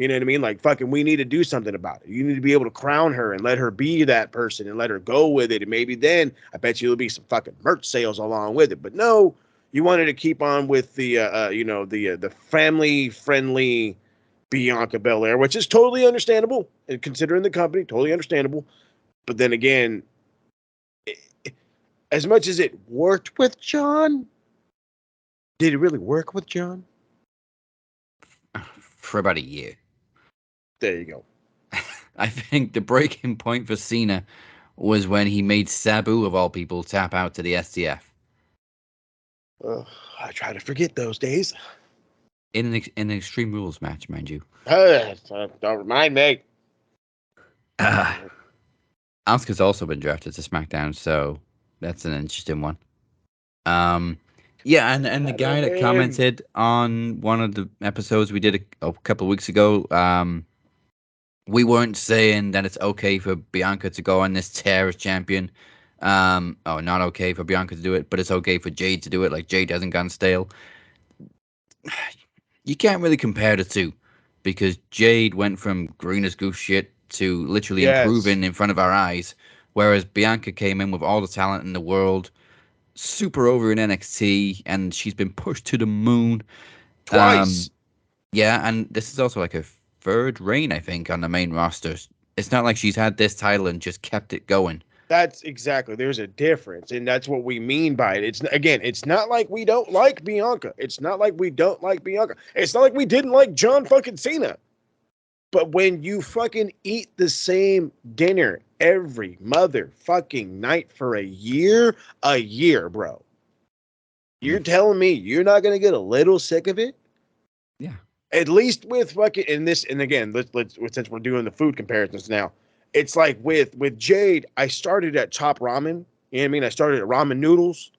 know what I mean? Like, fucking, we need to do something about it. You need to be able to crown her and let her be that person and let her go with it. And maybe then I bet you there'll be some fucking merch sales along with it. But no, you wanted to keep on with the family friendly Bianca Belair, which is totally understandable. And considering the company, totally understandable. But then again, as much as it worked with John, did it really work with John? For about a year. There you go. I think the breaking point for Cena was when he made Sabu, of all people, tap out to the STF. I try to forget those days. In an Extreme Rules match, mind you. Don't remind me. Asuka's also been drafted to SmackDown, so that's an interesting one. Yeah, and the guy that commented on one of the episodes we did a couple of weeks ago, we weren't saying that it's okay for Bianca to go on this tear as champion. Not okay for Bianca to do it, but it's okay for Jade to do it. Like, Jade hasn't gone stale. You can't really compare the two because Jade went from green as goose shit to literally improving in front of our eyes, whereas Bianca came in with all the talent in the world, super over in NXT, and she's been pushed to the moon. Twice. Yeah, and this is also like her third reign, I think, on the main roster. It's not like she's had this title and just kept it going. That's exactly. There's a difference, and that's what we mean by it. It's not like we don't like Bianca. It's not like we don't like Bianca. It's not like we didn't like John fucking Cena. But when you fucking eat the same dinner every motherfucking night for a year, bro, you're telling me you're not gonna get a little sick of it? Yeah. At least with fucking and again, let's since we're doing the food comparisons now, it's like with Jade, I started at Top Ramen. You know what I mean? I started at ramen noodles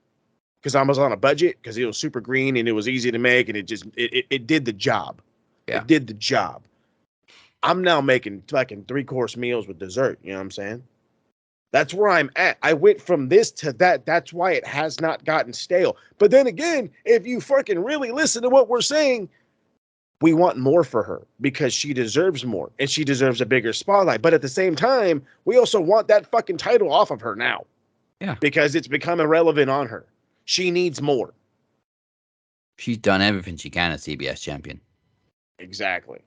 because I was on a budget because it was super green and it was easy to make and it did the job. Yeah. It did the job. I'm now making fucking 3-course meals with dessert. You know what I'm saying? That's where I'm at. I went from this to that. That's why it has not gotten stale. But then again, if you fucking really listen to what we're saying, we want more for her because she deserves more and she deserves a bigger spotlight. But at the same time, we also want that fucking title off of her now. Yeah. Because it's become irrelevant on her. She needs more. She's done everything she can as CBS champion. Exactly.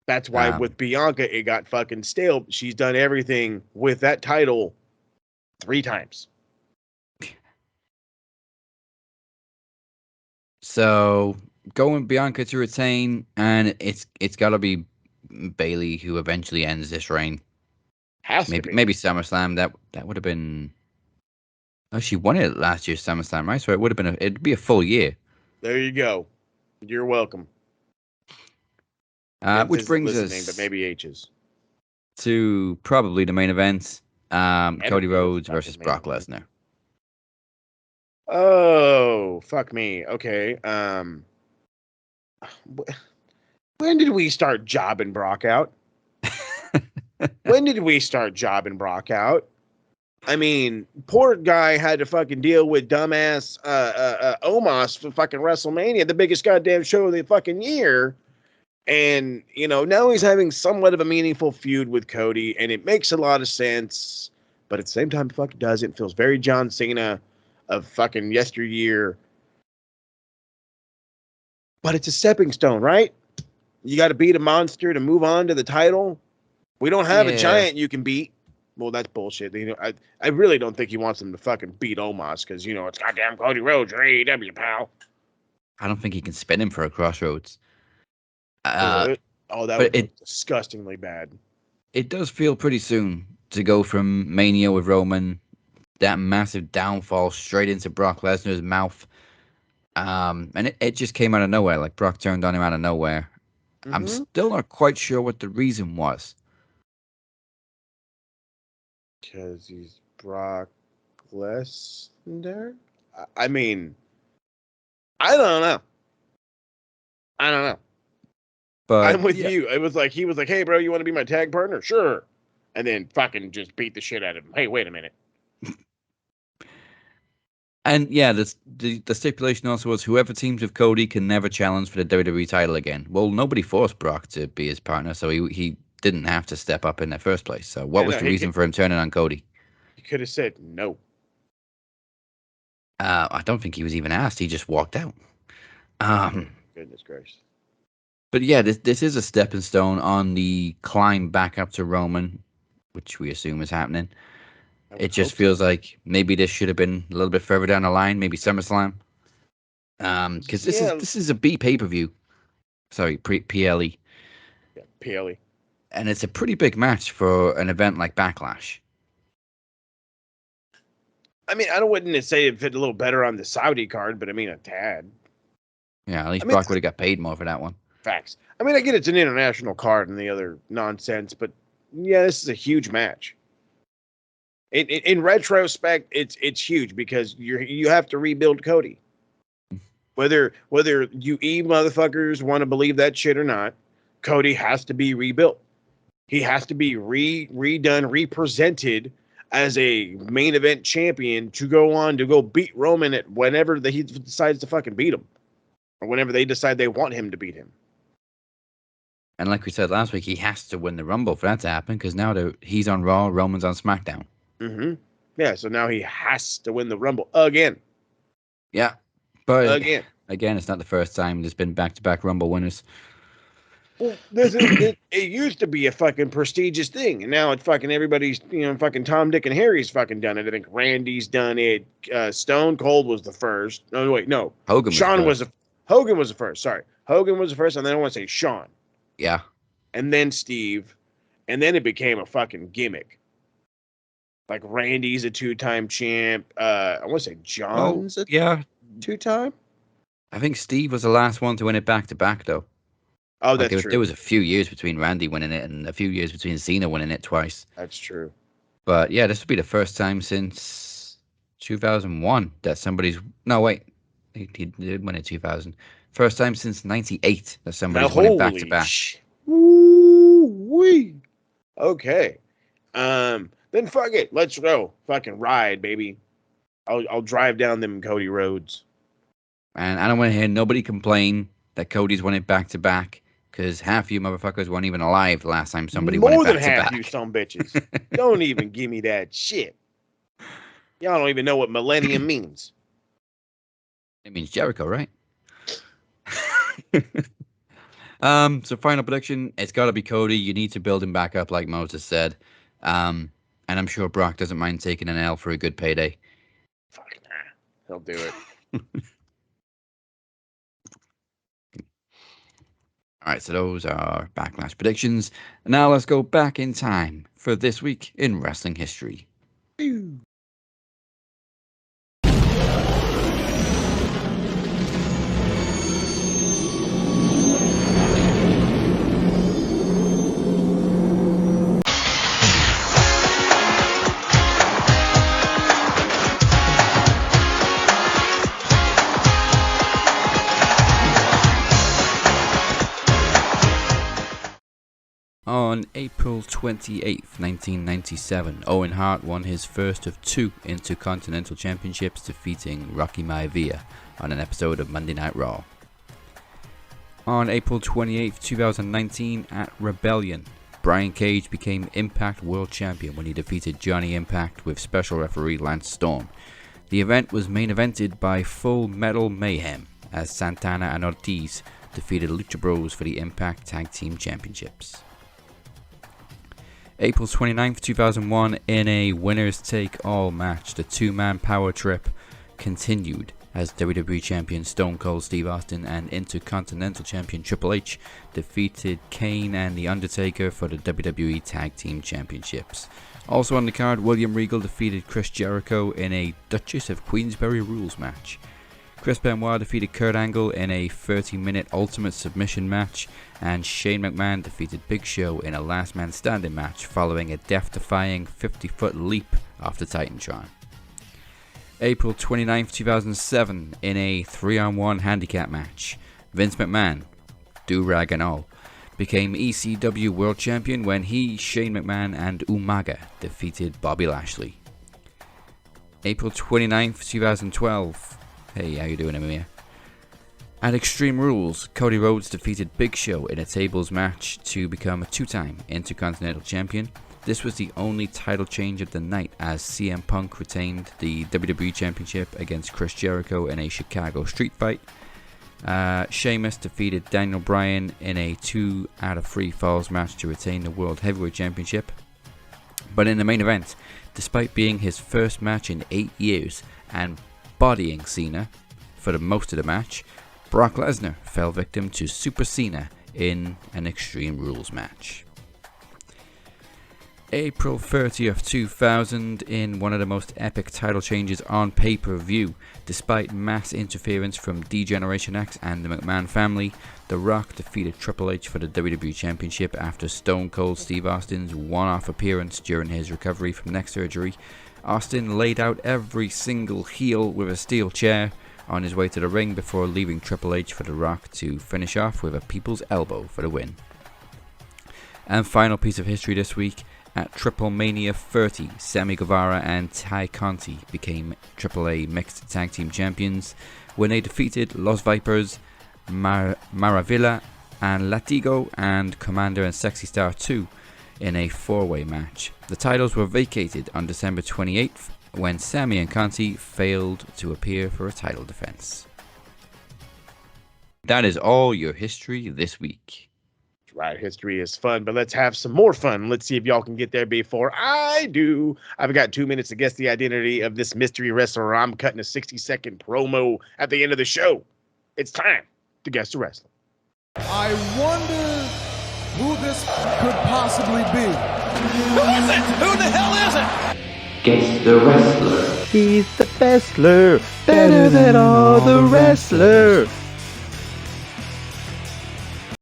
That's why with Bianca, it got fucking stale. She's done everything with that title 3 times. So going Bianca to retain, and it's got to be Bayley who eventually ends this reign. Maybe SummerSlam. That would have been. Oh, she won it last year's SummerSlam, right? So it would have been it'd be a full year. There you go. You're welcome. Which brings us, but maybe H's, to probably the main event. Cody Rhodes versus Brock Lesnar. Oh, fuck me. Okay. When did we start jobbing Brock out? When did we start jobbing Brock out? I mean, poor guy had to fucking deal with dumbass Omos for fucking WrestleMania, the biggest goddamn show of the fucking year. And, you know, now he's having somewhat of a meaningful feud with Cody, and it makes a lot of sense. But at the same time, it fucking doesn't. It feels very John Cena of fucking yesteryear. But it's a stepping stone, right? You got to beat a monster to move on to the title. We don't have a giant you can beat. Well, that's bullshit. You know, I really don't think he wants them to fucking beat Omos because, you know, it's goddamn Cody Rhodes or AEW, pal. I don't think he can spin him for a Crossroads. That would be disgustingly bad. It does feel pretty soon to go from Mania with Roman, that massive downfall straight into Brock Lesnar's mouth. And it just came out of nowhere. Like, Brock turned on him out of nowhere. Mm-hmm. I'm still not quite sure what the reason was. Because he's Brock Lesnar? I mean, I don't know. But I'm with you. It was like, he was like, hey, bro, you want to be my tag partner? Sure. And then fucking just beat the shit out of him. Hey, wait a minute. And yeah, the stipulation also was whoever teams with Cody can never challenge for the WWE title again. Well, nobody forced Brock to be his partner, so he didn't have to step up in the first place. So what was the reason for him turning on Cody? He could have said no. I don't think he was even asked. He just walked out. Goodness gracious. But yeah, this is a stepping stone on the climb back up to Roman, which we assume is happening. It just feels like maybe this should have been a little bit further down the line, maybe SummerSlam. Because this is a B pay-per-view. Sorry, PLE. Yeah, PLE. And it's a pretty big match for an event like Backlash. I mean, I wouldn't say it fit a little better on the Saudi card, but I mean a tad. Yeah, at least Brock would have got paid more for that one. Facts. I mean, I get it's an international card and the other nonsense, but yeah, this is a huge match. In retrospect, it's huge because you have to rebuild Cody. Whether you motherfuckers want to believe that shit or not, Cody has to be rebuilt. He has to be redone, represented as a main event champion to go beat Roman at whenever he decides to fucking beat him, or whenever they decide they want him to beat him. And like we said last week, he has to win the Rumble for that to happen because now he's on Raw, Roman's on SmackDown. Mm-hmm. Yeah, so now he has to win the Rumble again. Yeah, but again, it's not the first time there's been back-to-back Rumble winners. Well, it used to be a fucking prestigious thing, and now it's fucking everybody's, fucking Tom, Dick, and Harry's fucking done it. I think Randy's done it. Stone Cold was the first. No, wait, no. Hogan Hogan was the first. Sorry, Hogan was the first, and then I want to say Shawn. Yeah. And then Steve, and then it became a fucking gimmick. Like Randy's a 2-time champ. I want to say John's a 2-time. I think Steve was the last one to win it back-to-back, though. Oh, that's true. There was a few years between Randy winning it and a few years between Cena winning it twice. That's true. But yeah, this would be the first time since 2001 that somebody's... No, wait. He did win it 2000. First time since 98 that somebody's winning back-to-back. Woo-wee. Okay. Then fuck it. Let's go. Fucking ride, baby. I'll drive down them Cody roads. And I don't want to hear nobody complain that Cody's won it back-to-back. Because half you motherfuckers weren't even alive the last time somebody won it back-to-back. More than half you some bitches. Don't even give me that shit. Y'all don't even know what millennium means. It means Jericho, right? So final prediction, it's got to be Cody. You need to build him back up, like Moses said. And I'm sure Brock doesn't mind taking an L for a good payday. Fuck nah. He'll do it. All right, so those are Backlash predictions. And now let's go back in time for this week in wrestling history. On April 28th, 1997, Owen Hart won his first of 2 Intercontinental Championships, defeating Rocky Maivia on an episode of Monday Night Raw. On April 28th, 2019, at Rebellion, Brian Cage became Impact World Champion when he defeated Johnny Impact with special referee Lance Storm. The event was main evented by Full Metal Mayhem, as Santana and Ortiz defeated Lucha Bros for the Impact Tag Team Championships. April 29th, 2001, in a winners-take-all match, the two-man power trip continued as WWE Champion Stone Cold Steve Austin and Intercontinental Champion Triple H defeated Kane and The Undertaker for the WWE Tag Team Championships. Also on the card, William Regal defeated Chris Jericho in a Duchess of Queensberry rules match. Chris Benoit defeated Kurt Angle in a 30-minute Ultimate Submission match, and Shane McMahon defeated Big Show in a Last Man Standing match following a death-defying 50-foot leap off the Titantron. April 29th, 2007, in a 3-on-1 handicap match, Vince McMahon, do-rag and all, became ECW World Champion when he, Shane McMahon, and Umaga defeated Bobby Lashley. April 29th, 2012, hey, how you doing, Amir? At Extreme Rules, Cody Rhodes defeated Big Show in a tables match to become a 2-time Intercontinental Champion. This was the only title change of the night, as CM Punk retained the WWE Championship against Chris Jericho in a Chicago street fight. Sheamus defeated Daniel Bryan in a 2 out of 3 falls match to retain the World Heavyweight Championship. But in the main event, despite being his first match in 8 years and bodying Cena for the most of the match, Brock Lesnar fell victim to Super Cena in an Extreme Rules match. April 30th, 2000, in one of the most epic title changes on pay-per-view. Despite mass interference from D-Generation X and the McMahon family, The Rock defeated Triple H for the WWE Championship after Stone Cold Steve Austin's one-off appearance during his recovery from neck surgery. Austin laid out every single heel with a steel chair on his way to the ring before leaving Triple H for The Rock to finish off with a people's elbow for the win. And final piece of history this week, at Triple Mania 30, Sammy Guevara and Ty Conti became AAA Mixed Tag Team Champions when they defeated Los Vipers, Maravilla, and Latigo and Commander and Sexy Star 2 in a four-way match. The titles were vacated on December 28th when Sammy and Conti failed to appear for a title defense. That is all your history this week. Right, history is fun, but let's have some more fun. Let's see if y'all can get there before I do. I've got 2 minutes to guess the identity of this mystery wrestler. I'm cutting a 60-second promo at the end of the show. It's time to guess the wrestler. I wonder who this could possibly be. Who is it? Who the hell is it? Guess the wrestler. He's the wrestler, better than all the wrestlers.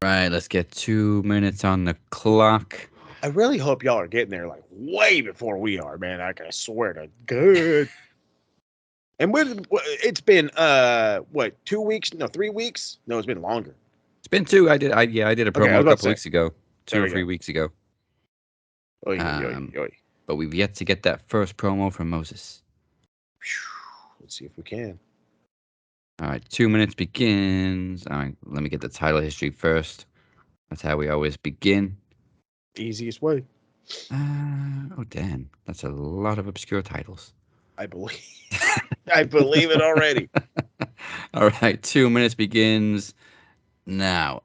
Right, let's get 2 minutes on the clock. I really hope y'all are getting there like way before we are, man. I swear to God. And it's been 2 weeks? No, 3 weeks? No, it's been longer. It's been 2. I did a promo a couple weeks ago, 2 or 3 weeks ago. Oy. But we've yet to get that first promo from Moses. Let's see if we can. All right, 2 minutes begins. All right, let me get the title history first. That's how we always begin. Easiest way. Oh, damn. That's a lot of obscure titles. I believe. I believe it already. All right, 2 minutes begins now.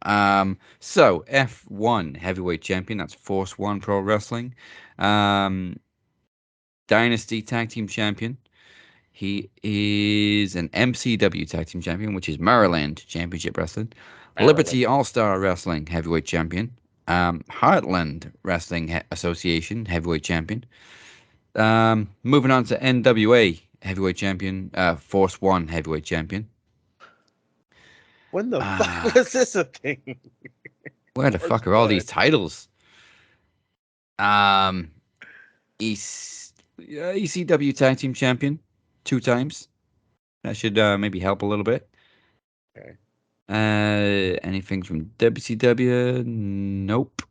So F1 heavyweight champion. That's Force One Pro Wrestling. Dynasty Tag Team Champion. He is an MCW Tag Team Champion, which is Maryland Championship Wrestling. Liberty All-Star Wrestling Heavyweight Champion. Heartland Wrestling Association Heavyweight Champion. Moving on to NWA Heavyweight Champion. Force One Heavyweight Champion. When the fuck was this a thing? Where the fuck are all these titles? ECW Tag Team Champion 2 times. That should maybe help a little bit. Okay. Anything from WCW? Nope.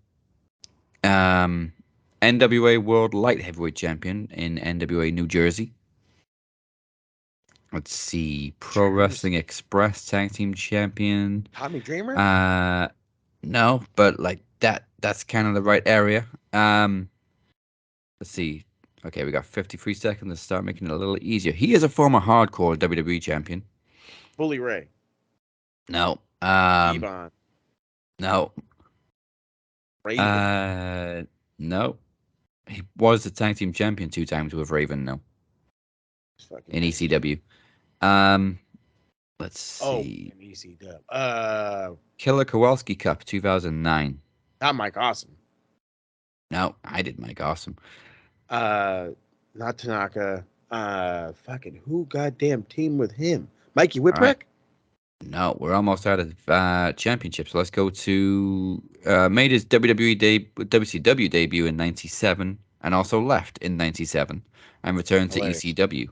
NWA World Light Heavyweight Champion in NWA New Jersey. Let's see. Pro Wrestling Express Tag Team Champion. Tommy Dreamer? No, but like that's kind of the right area. Let's see. Okay, we got 53 seconds to start making it a little easier. He is a former hardcore WWE champion. Bully Ray. No. Devon. No. Raven. No. He was the tag team champion 2 times with Raven, no. In ECW. Let's see. In ECW. Killer Kowalski Cup 2009. Not Mike Awesome. No, I did Mike Awesome. Not Tanaka. Fucking who goddamn team with him? Mikey Whipwreck? Right. No, we're almost out of championships. Let's go to made his WCW debut in '97 and also left in '97 and returned to ECW.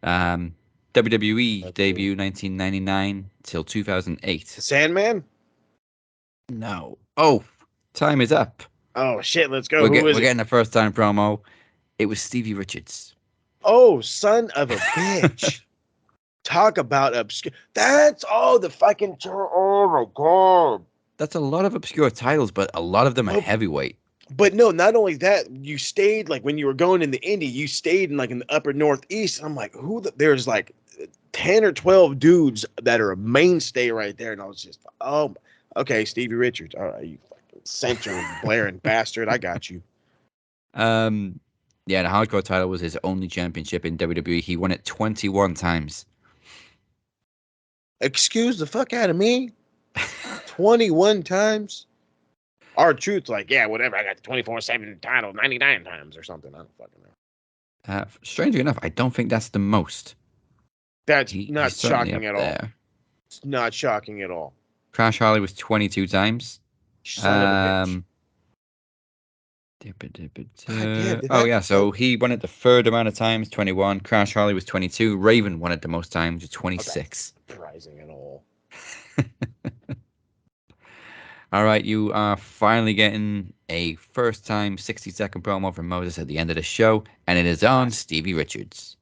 WWE debut 1999 till 2008. Sandman? No. Oh, time is up. Oh shit, let's go. We're getting a first time promo. It was Stevie Richards. Oh, son of a bitch. Talk about obscure. That's all the fucking. Oh my god. That's a lot of obscure titles, but a lot of them are heavyweight. But no, not only that, you stayed like when you were going in the indie, you stayed in like in the upper northeast. I'm like, there's like 10 or 12 dudes that are a mainstay right there. And I was just, okay, Stevie Richards. All right, you fucking central blaring bastard. I got you. Yeah, the hardcore title was his only championship in WWE. He won it 21 times. Excuse the fuck out of me? 21 times? R-Truth's like, yeah, whatever. I got the 24/7 title 99 times or something. I don't fucking know. Strangely enough, I don't think that's the most. That's He's not certainly shocking up at all. there. It's not shocking at all. Crash Holly was 22 times. Son of a bitch. Oh yeah, so he won it the third amount of times, 21. Crash Holly was 22. Raven won it the most times, with 26. Surprising at all. All right, you are finally getting a first-time 60-second promo from Moses at the end of the show, and it is on Stevie Richards.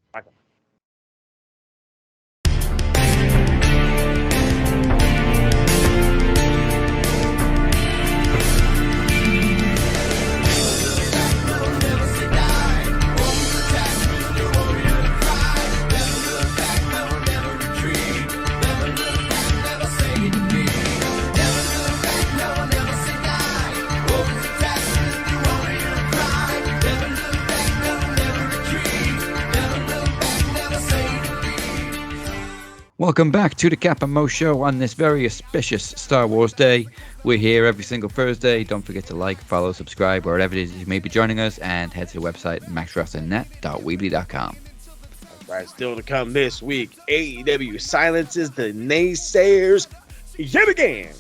Welcome back to the Cap and Mo Show on this very auspicious Star Wars day. We're here every single Thursday. Don't forget to like, follow, subscribe, wherever it is you may be joining us, and head to the website maxwrestlingnet.weebly.com. Right, still to come this week, AEW silences the naysayers yet again.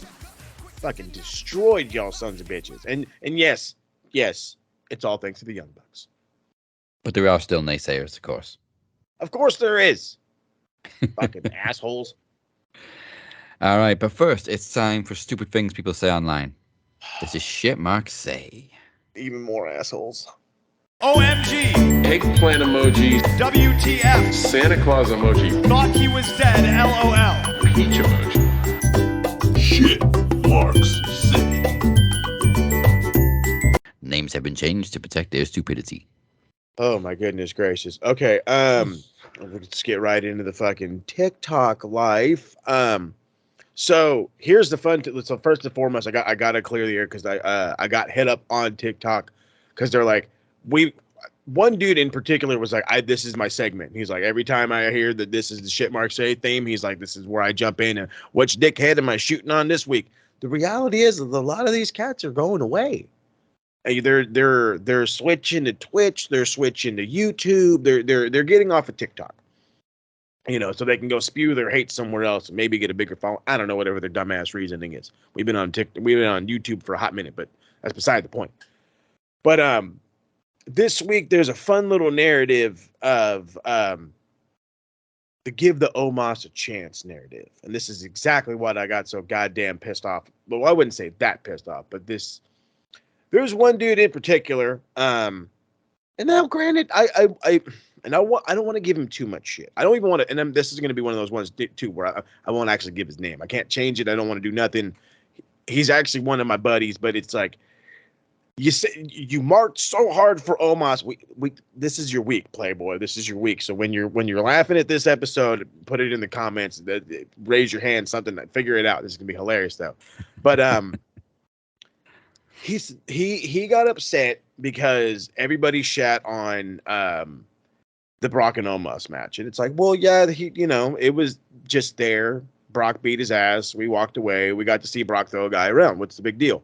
Fucking destroyed y'all sons of bitches. And yes, it's all thanks to the Young Bucks. But there are still naysayers, of course. Of course there is. Fucking assholes. All right, but first, it's time for stupid things people say online. This is shit Mark say. Even more assholes. OMG. Eggplant emoji. WTF. Santa Claus emoji. Thought he was dead. LOL. Peach emoji. Shit Marks say. Names have been changed to protect their stupidity. Oh my goodness gracious. Okay, let's get right into the fucking TikTok life. So here's the fun. So first and foremost, I got to clear the air because I got hit up on TikTok because they're like, one dude in particular was like, this is my segment. He's like, every time I hear that this is the shit Mark say theme, he's like, this is where I jump in and which dickhead am I shooting on this week? The reality is that a lot of these cats are going away. They're switching to Twitch, they're switching to YouTube, they're getting off of TikTok. You know, so they can go spew their hate somewhere else and maybe get a bigger following. I don't know, whatever their dumbass reasoning is. We've been on YouTube for a hot minute, but that's beside the point. But this week there's a fun little narrative of the give the Omos a chance narrative. And this is exactly what I got so goddamn pissed off. Well, I wouldn't say that pissed off, but there's one dude in particular, and now granted, I don't want to give him too much shit. I don't even want to, and then this is going to be one of those ones too where I won't actually give his name. I can't change it. I don't want to do nothing. He's actually one of my buddies, but it's like you marked so hard for Omos. This is your week, Playboy. This is your week. So when you're laughing at this episode, put it in the comments. Raise your hand. Something. Figure it out. This is gonna be hilarious though. But he got upset because everybody shat on the Brock and Omos match, and it's like, well, yeah, it was just there. Brock beat his ass. We walked away. We got to see Brock throw a guy around. What's the big deal?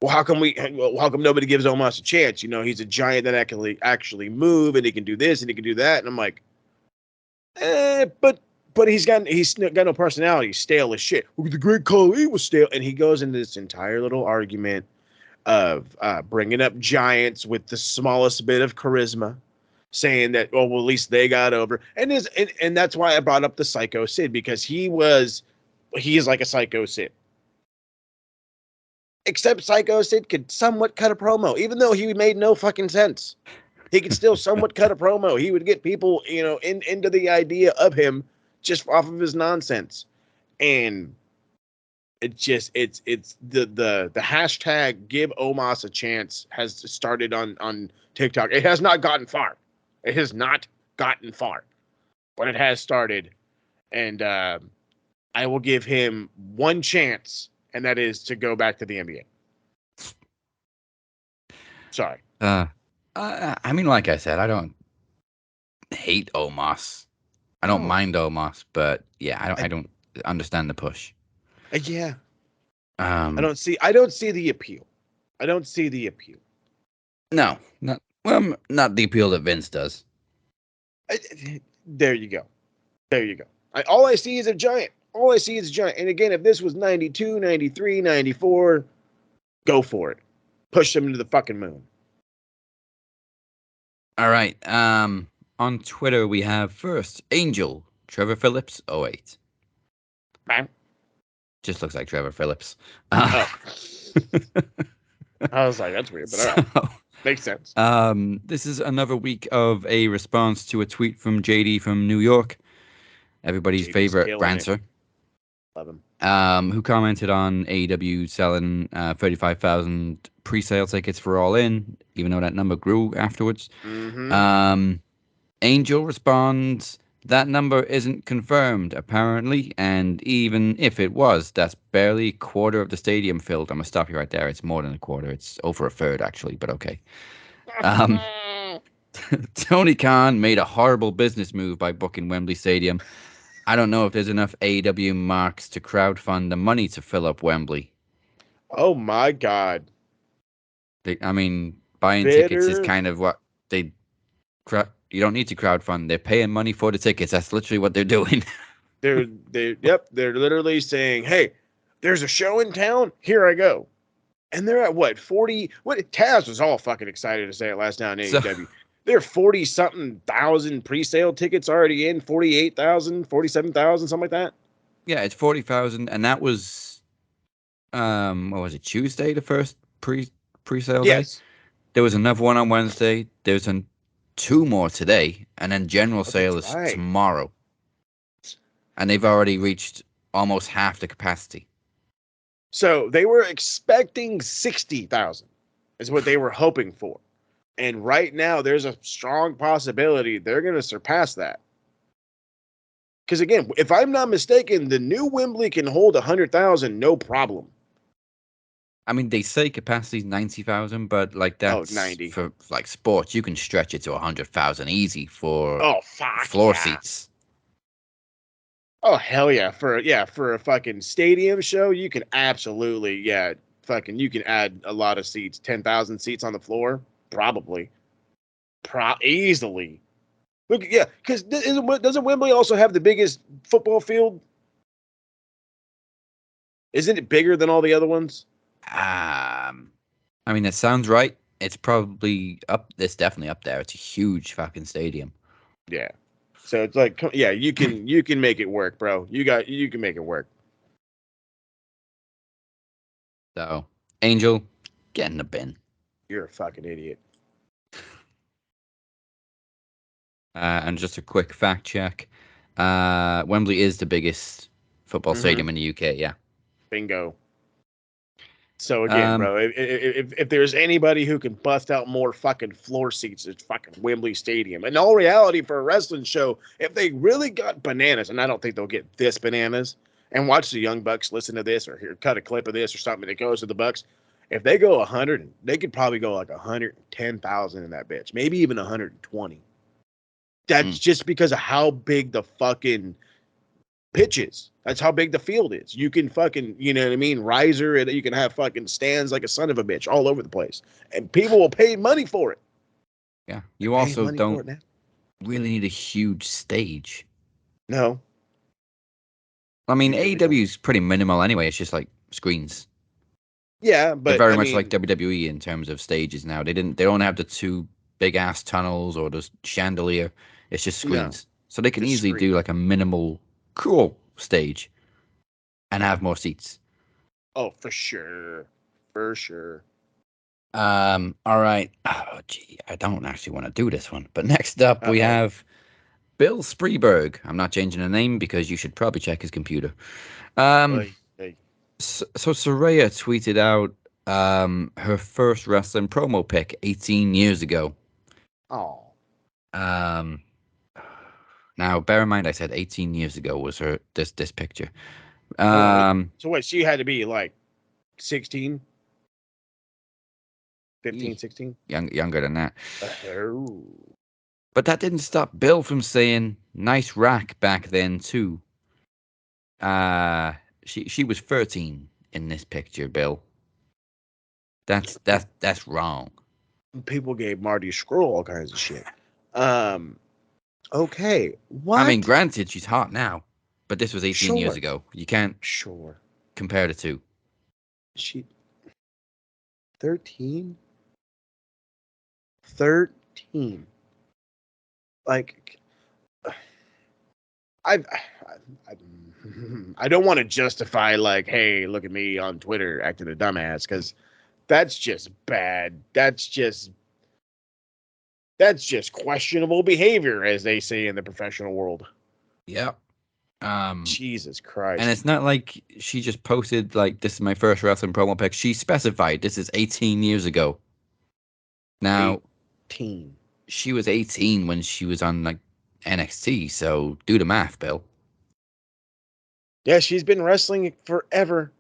Well, how come nobody gives Omos a chance? You know, he's a giant that actually move, and he can do this and he can do that. And I'm like, but he's got no personality. He's stale as shit. The Great Khali was stale, and he goes into this entire little argument of bringing up giants with the smallest bit of charisma, saying that, well, at least they got over. And that's why I brought up the Psycho Sid, because he is like a Psycho Sid. Except Psycho Sid could somewhat cut a promo, even though he made no fucking sense. He could still somewhat cut a promo. He would get people, into the idea of him just off of his nonsense. And it's the hashtag give Omos a chance has started on TikTok. It has not gotten far. It has not gotten far, but it has started. And I will give him one chance, and that is to go back to the NBA. Sorry. I mean, like I said, I don't hate Omos. I don't mind Omos, but yeah, I don't understand the push. Yeah. I I don't see the appeal. I don't see the appeal. No, not the appeal that Vince does. There you go. There you go. All I see is a giant. All I see is a giant. And again, if this was 92, 93, 94, go for it. Push them to the fucking moon. All right. On Twitter we have first Angel Trevor Phillips 08. Bam. Just looks like Trevor Phillips. Oh. I was like, that's weird, but all right. Makes sense. This is another week of a response to a tweet from JD from New York, everybody's JD's favorite killing it. ranter, Love him. who commented on AEW selling 35,000 pre-sale tickets for All In, even though that number grew afterwards. Mm-hmm. Angel responds, that number isn't confirmed, apparently, and even if it was, that's barely a quarter of the stadium filled. I'm going to stop you right there. It's more than a quarter. It's over a third, actually, but okay. Tony Khan made a horrible business move by booking Wembley Stadium. I don't know if there's enough AEW marks to crowdfund the money to fill up Wembley. Oh my God. Buying tickets is kind of what they... You don't need to crowdfund. They're paying money for the tickets. That's literally what they're doing. They're literally saying, hey, there's a show in town. Here I go. And they're at what, 40? What Taz was all fucking excited to say it last night in AEW. There are 40-something thousand pre-sale tickets already in, 48,000, 47,000, something like that. Yeah, it's 40,000, and that was what was it, Tuesday, the first pre-sale day? Yes. There was another one on Wednesday. There's two more today, and then general sale is right. tomorrow. And they've already reached almost half the capacity. So they were expecting 60,000 is what they were hoping for. And right now, there's a strong possibility they're going to surpass that. Because again, if I'm not mistaken, the new Wembley can hold 100,000, no problem. They say capacity is 90,000, but that's 90 for sports. You can stretch it to 100,000 easy for floor seats. Oh hell yeah! For a fucking stadium show, you can absolutely you can add a lot of seats, 10,000 seats on the floor, probably, easily. Look, because doesn't Wembley also have the biggest football field? Isn't it bigger than all the other ones? That sounds right. It's probably up. It's definitely up there. It's a huge fucking stadium. Yeah. So it's like, you can make it work, bro. You can make it work. So, Angel, get in the bin. You're a fucking idiot. And just a quick fact check. Wembley is the biggest football stadium in the UK, yeah. Bingo. So again, bro, if there's anybody who can bust out more fucking floor seats, it's fucking Wembley Stadium. In all reality, for a wrestling show, if they really got bananas, and I don't think they'll get this bananas, and watch the Young Bucks listen to this or cut a clip of this or something that goes to the Bucks, if they go 100, they could probably go like 110,000 in that bitch, maybe even 120. That's just because of how big the fucking pitch is. That's how big the field is. You can fucking, you know what I mean, riser, and you can have fucking stands like a son of a bitch all over the place, and people will pay money for it. Yeah, you also don't really need a huge stage. No. AEW is pretty minimal anyway. It's just like screens. Yeah, but they're very much like WWE in terms of stages now. They don't have the two big ass tunnels or the chandelier. It's just screens. So they can easily do like a minimal cool stage and have more seats. Oh, for sure. For sure. All right. Oh, gee, I don't actually want to do this one. But next up, we have Bill Spreeberg. I'm not changing the name because you should probably check his computer. So Saraya tweeted out her first wrestling promo pic 18 years ago. Oh. Now, bear in mind, I said 18 years ago was this picture. So what? She had to be like 16, 15, 16? Younger than that. Oh. But that didn't stop Bill from saying nice rack back then too. She was 13 in this picture, Bill. That's wrong. People gave Marty Scurll all kinds of shit. Okay. What? I mean, granted, she's hot now, but this was 18 years Sure. ago. You can't Sure. compare the two. She 13? 13. Like I I don't want to justify like, hey, look at me on Twitter acting a dumbass, because that's just bad. That's just questionable behavior, as they say in the professional world. Yeah. Jesus Christ. And it's not like she just posted like, this is my first wrestling promo pic. She specified this is 18 years ago. Now, 18. she was 18 when she was on like NXT, so do the math, Bill. Yeah, she's been wrestling forever.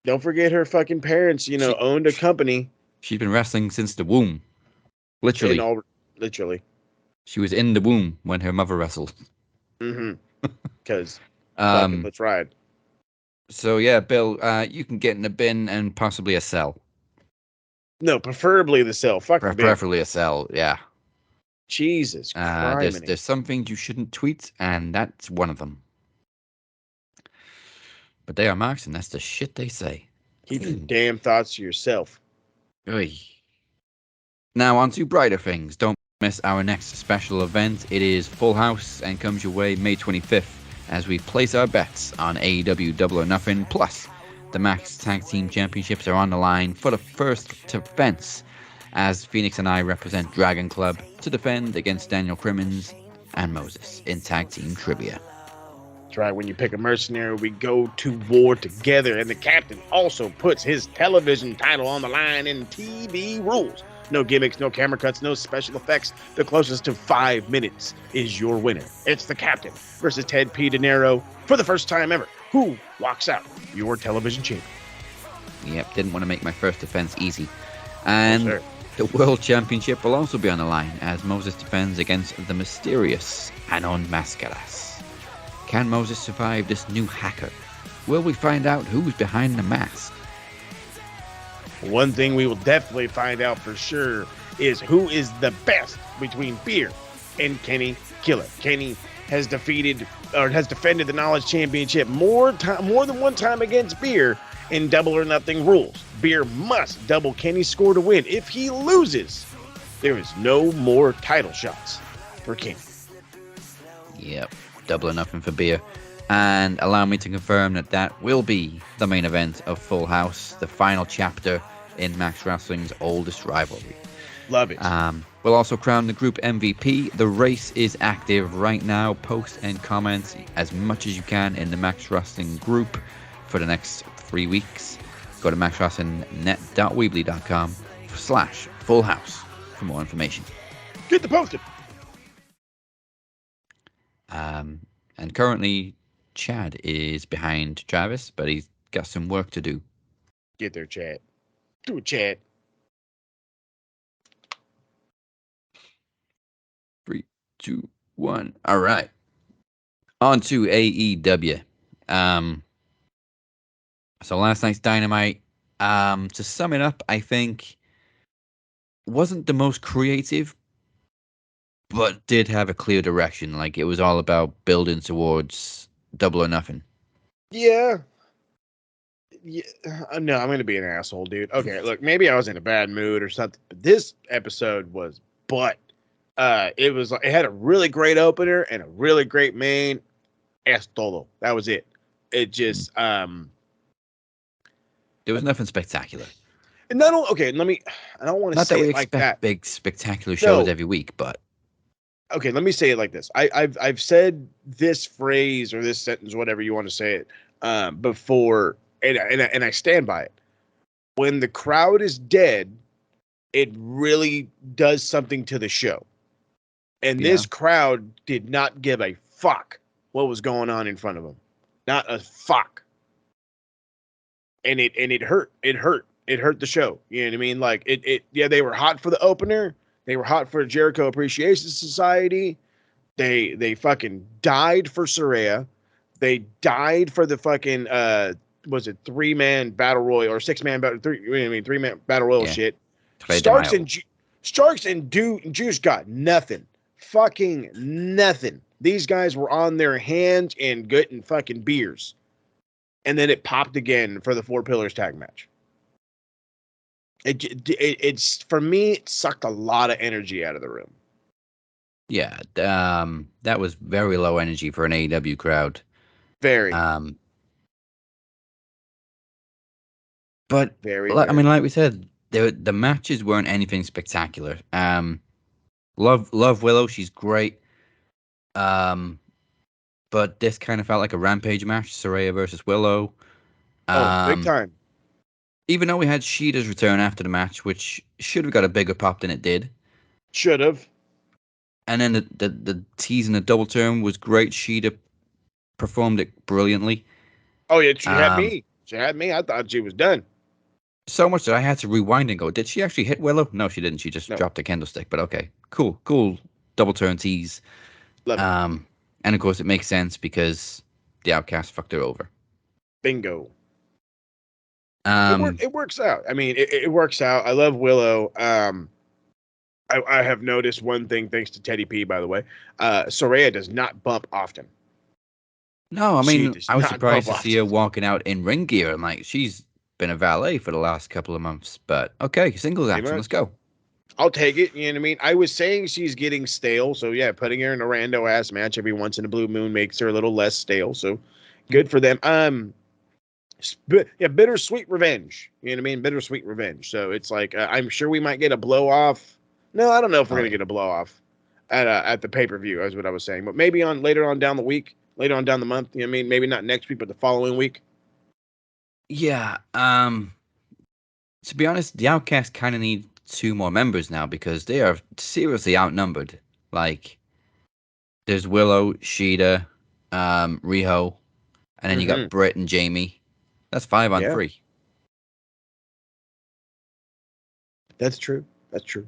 Don't forget her fucking parents, owned a company. She's been wrestling since the womb. Literally. Literally. She was in the womb when her mother wrestled. Mm-hmm. Because fucking let's ride. So yeah, Bill, you can get in a bin and possibly a cell. No, preferably the cell. Fuck the bin. Preferably a cell, yeah. Jesus Christ. There's some things you shouldn't tweet, and that's one of them. But they are marks, and that's the shit they say. Keep your damn thoughts to yourself. Oy. Now on to brighter things. Don't miss our next special event. It is Full House and comes your way May 25th as we place our bets on AEW Double or Nothing. Plus, the Max Tag Team Championships are on the line for the first defense as Phoenix and I represent Dragon Club to defend against Daniel Crimmins and Moses in Tag Team Trivia. That's right. When you pick a mercenary, we go to war together, and the captain also puts his television title on the line in TV rules. No gimmicks, no camera cuts, no special effects. The closest to 5 minutes is your winner. It's the captain versus Ted P. De Niro for the first time ever. Who walks out your television champion? Yep, didn't want to make my first defense easy. And Yes, the World Championship will also be on the line as Moses defends against the mysterious Anon Mascaras. Can Moses survive this new hacker? Will we find out who's behind the mask? One thing we will definitely find out for sure is who is the best between Beer and Kenny Killer. Kenny has defended the Knowledge Championship more than one time against Beer in Double or Nothing rules. Beer must double Kenny's score to win. If he loses, there is no more title shots for Kenny. Yep, Double or Nothing for Beer. And allow me to confirm that will be the main event of Full House, the final chapter in Max Wrestling's oldest rivalry. Love it. We'll also crown the group MVP. The race is active right now. Post and comment as much as you can in the Max Wrestling group for the next 3 weeks. Go to maxwrestling.net.weebly.com/Full House for more information. Get the posted. And currently, Chad is behind Travis, but he's got some work to do. Get there, Chad. Do it, Chad. 3, 2, 1. All right. On to AEW. So last night's Dynamite, to sum it up, I think wasn't the most creative, but did have a clear direction. Like, it was all about building towards Double or Nothing. Yeah. No, I'm going to be an asshole, dude. Okay, look, maybe I was in a bad mood or something, but this episode was butt. It had a really great opener and a really great main. Es todo. That was it. It just There was nothing spectacular. and not only, okay, I don't want to Not that say we it like expect that. big spectacular shows No. every week, but Okay, let me say it like this. I've said this phrase or this sentence, whatever you want to say it, before, and I stand by it. When the crowd is dead, it really does something to the show. And this crowd did not give a fuck what was going on in front of them. Not a fuck. And it hurt. It hurt. It hurt the show. You know what I mean? Like they were hot for the opener. They were hot for Jericho Appreciation Society. They fucking died for Saraya. They died for the fucking was it 3-man battle royal or 6-man battle 3-man battle royal Yeah. shit. Trey Starks DeMaio. and Starks and Juice got nothing. Fucking nothing. These guys were on their hands and getting fucking beers. And then it popped again for the 4 Pillars tag match. It's for me, it sucked a lot of energy out of the room. Yeah, that was very low energy for an AEW crowd. Very, But very, I mean, very. like we said, the matches weren't anything spectacular. Love Willow, she's great. But this kind of felt like a Rampage match, Saraya versus Willow. Big time. Even though we had Sheeta's return after the match, which should have got a bigger pop than it did. Should have. And then the tease and the double turn was great. Sheeta performed it brilliantly. Oh yeah, she had Um, me. She had me. I thought she was done. So much that I had to rewind and go, did she actually hit Willow? No, she didn't. She just No. dropped a candlestick. But okay, cool double turn tease. Love it. And of course it makes sense because the Outcast fucked her over. Bingo. Um, It works out. I mean, it works out. I love Willow. I have noticed one thing, thanks to Teddy P, by the way. Saraya does not bump often. no, I She mean, does I was not surprised to bump see her often. walking out in ring gear. I'm like, she's been a valet for the last couple of months. But okay, singles Pretty action, much. let's go. I'll take it. You know what I mean? I was saying she's getting stale. So, yeah, putting her in a rando ass match every once in a blue moon makes her a little less stale. So, good for them. Bittersweet revenge. You know what I mean? Bittersweet revenge. So, it's like, I'm sure we might get a blow off. No, I don't know if we're Oh, going to yeah. get a blow off at the pay per view, is what I was saying. But maybe later on down the week, later on down the month. You know what I mean? Maybe not next week, but the following week. Yeah. To be honest, the Outcast kind of need 2 more members now because they are seriously outnumbered. Like, there's Willow, Sheeta, Riho, and then you got Britt and Jamie. That's 5 on Yeah. 3. That's true. That's true.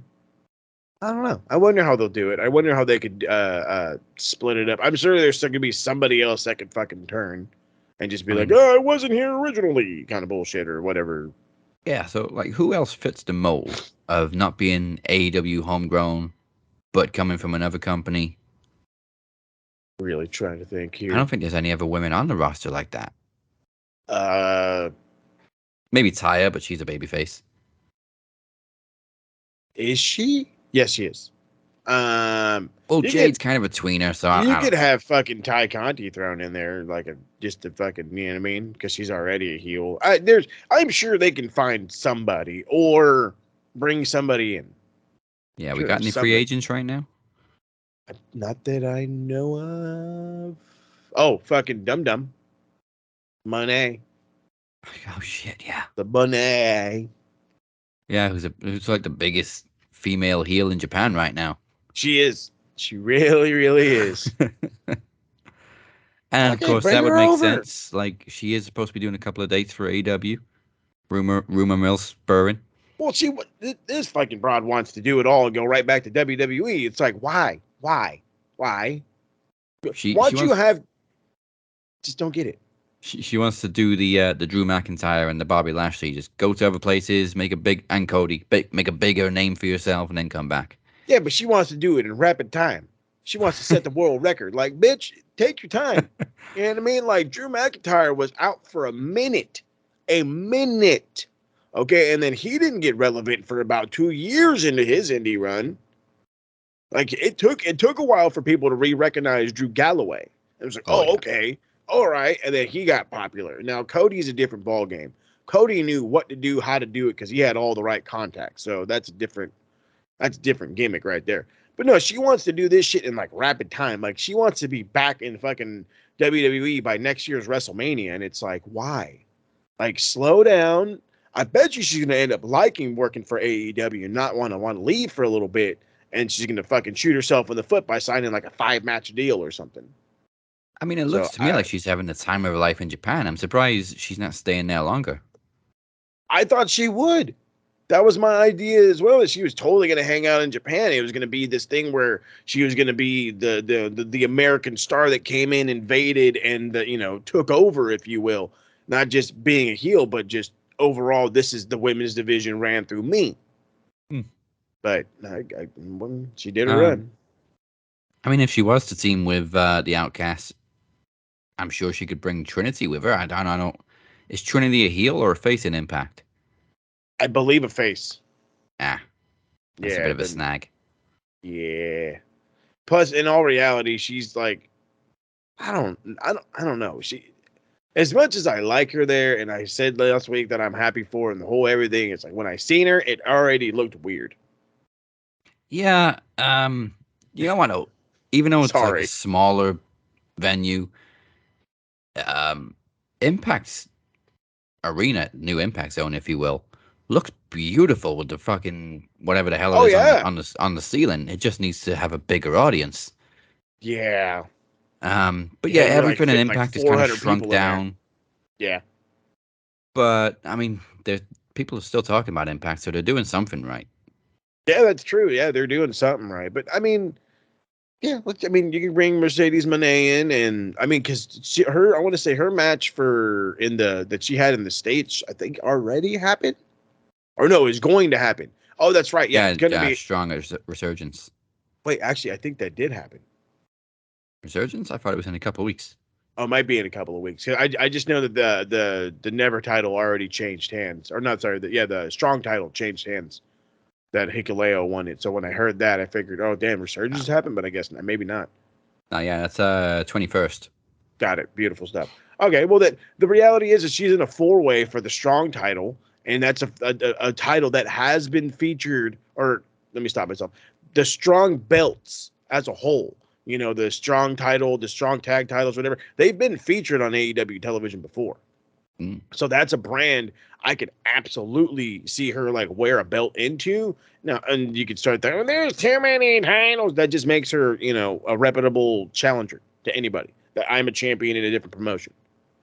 I don't know. I wonder how they'll do it. I wonder how they could split it up. I'm sure there's still gonna be somebody else that could fucking turn and just be I like, mean- "Oh, I wasn't here originally," kind of bullshit or whatever. Yeah, so like, who else fits the mold of not being AEW homegrown, but coming from another company? Really trying to think I here. don't think there's any other women on the roster like that. Uh, Maybe Taya, but she's a babyface. is she? Yes, she is. Well, you Jade's kind of a tweener, so I You don't could know. have fucking Ty Conti thrown in there, like just to fucking, you know what I mean? Because she's already a heel. I'm sure they can find somebody or bring somebody in. Yeah, we Sure, got any free somebody. agents right now? Not that I know of. Oh, fucking Dum Dum. Money. Oh shit, yeah. The money. Yeah, who's like the biggest female heel in Japan right now. She is. She really, really is. And Okay, of course, bring that would her make over. sense. Like, she is supposed to be doing a couple of dates for AEW. Rumor mill spurring. Well, this fucking broad wants to do it all and go right back to WWE. It's like, why? Why? She Once you wants have, just don't get it. she wants to do the Drew McIntyre and the Bobby Lashley. Just go to other places, make a bigger name for yourself, and then come back. Yeah, but she wants to do it in rapid time. She wants to set the world record. Like, bitch, take your time. You know what I mean? Like, Drew McIntyre was out for a minute. Okay, and then he didn't get relevant for about 2 years into his indie run. Like, it took a while for people to recognize Drew Galloway. It was like, Oh, yeah. okay, all right, and then he got popular. Now Cody's a different ball game. Cody knew what to do, how to do it, because he had all the right contacts. So that's a different gimmick right there. But no, she wants to do this shit in like rapid time. Like, she wants to be back in fucking WWE by next year's WrestleMania, and it's like, why? Like, slow down. I bet you she's gonna end up liking working for AEW and not want to leave for a little bit, and she's gonna fucking shoot herself in the foot by signing like a 5-match deal or something. I mean, it looks to me like she's having the time of her life in Japan. I'm surprised she's not staying there longer. I thought she would. That was my idea as well. That she was totally going to hang out in Japan. It was going to be this thing where she was going to be the American star that came in, invaded, and took over, if you will. not just being a heel, but just overall, this is the women's division ran through me. But she did a run. I mean, if she was to team with the Outcasts, I'm sure she could bring Trinity with her. I don't. Is Trinity a heel or a face in Impact? I believe a face. That's a bit of a snag. Yeah. Plus, in all reality, she's like, I don't know. She, as much as I like her there, and I said last week that I'm happy for her and the whole everything, it's like when I seen her, it already looked weird. Yeah. You know what? Even though it's like a Sorry. smaller venue, Impact's arena, new Impact Zone, if you will, looks beautiful with the fucking whatever the hell it is on the ceiling. It just needs to have a bigger audience. Yeah. But yeah, everything in Impact is kind of shrunk down. Yeah. But I mean, people are still talking about Impact, so they're doing something right. Yeah, that's true. Yeah, they're doing something right. But I mean, yeah, I mean, you can bring Mercedes Moné in, and I mean, because I want to say her match that she had in the States, I think already happened, or no, is going to happen. Oh, that's right. Yeah, it's gonna be strong Resurgence. Wait, actually, I think that did happen. Resurgence? I thought it was in a couple of weeks. Oh, it might be in a couple of weeks. I just know that the Never title already changed hands, or not? Sorry, the Strong title changed hands. That Hikuleo won it. So when I heard that, I figured, oh damn, Resurgence happened, but I guess maybe not. Oh yeah, that's 21st. Got it. Beautiful stuff. Okay, well the reality is that she's in a 4-way for the Strong title, and that's a title that has been featured. Or let me stop myself. The Strong belts as a whole, the Strong title, the Strong tag titles, whatever, they've been featured on AEW television before. So that's a brand I could absolutely see her like wear a belt into. Now, and you could start thinking, there's too many titles. That just makes her, a reputable challenger to anybody. That I'm a champion in a different promotion.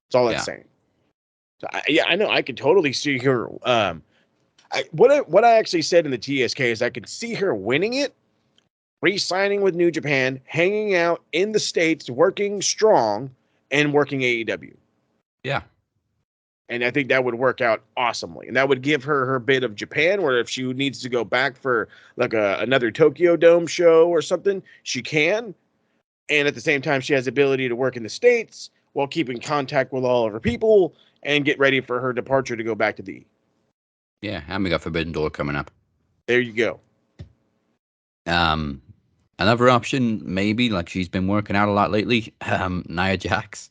That's all that's saying. So I know I could totally see her. What I actually said in the TSK is I could see her winning it, re-signing with New Japan, hanging out in the States, working Strong, and working AEW. Yeah. And I think that would work out awesomely. And that would give her bit of Japan, where if she needs to go back for like another Tokyo Dome show or something, she can. And at the same time, she has the ability to work in the States while keeping contact with all of her people and get ready for her departure to go back to the E. Yeah, and we got Forbidden Door coming up. There you go. Another option, maybe, like she's been working out a lot lately, Nia Jax.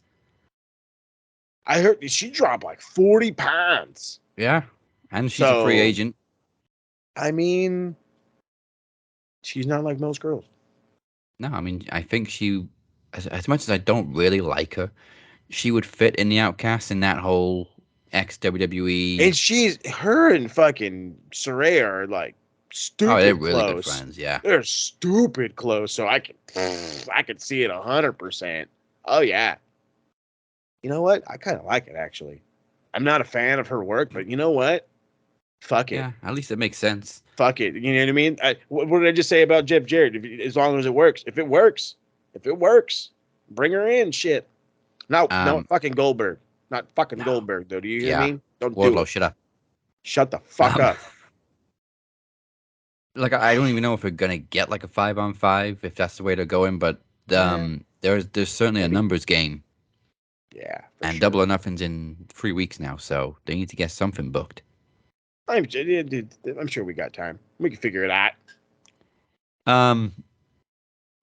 I heard she dropped like 40 pounds. Yeah, and she's a free agent. I mean, she's not like most girls. No, I mean, I think she, as much as I don't really like her, she would fit in the Outcast in that whole ex-WWE. And her and fucking Saraya are like stupid close. Oh, they're really good friends, yeah. They're stupid close, so I could see it 100%. Oh, yeah. You know what? I kind of like it, actually. I'm not a fan of her work, but you know what? Fuck it. Yeah, at least it makes sense. Fuck it. You know what I mean? What did I just say about Jeff Jarrett? As long as it works. If it works, bring her in, shit. No fucking Goldberg. Not fucking Goldberg, though. Do you hear me? Don't do it. Shut up. Shut the fuck up. Like, I don't even know if we're going to get like a 5-on-5, if that's the way they're going, but there's certainly a numbers game. Yeah. And Double or Nothing's in 3 weeks now, so they need to get something booked. I'm sure we got time. We can figure it out.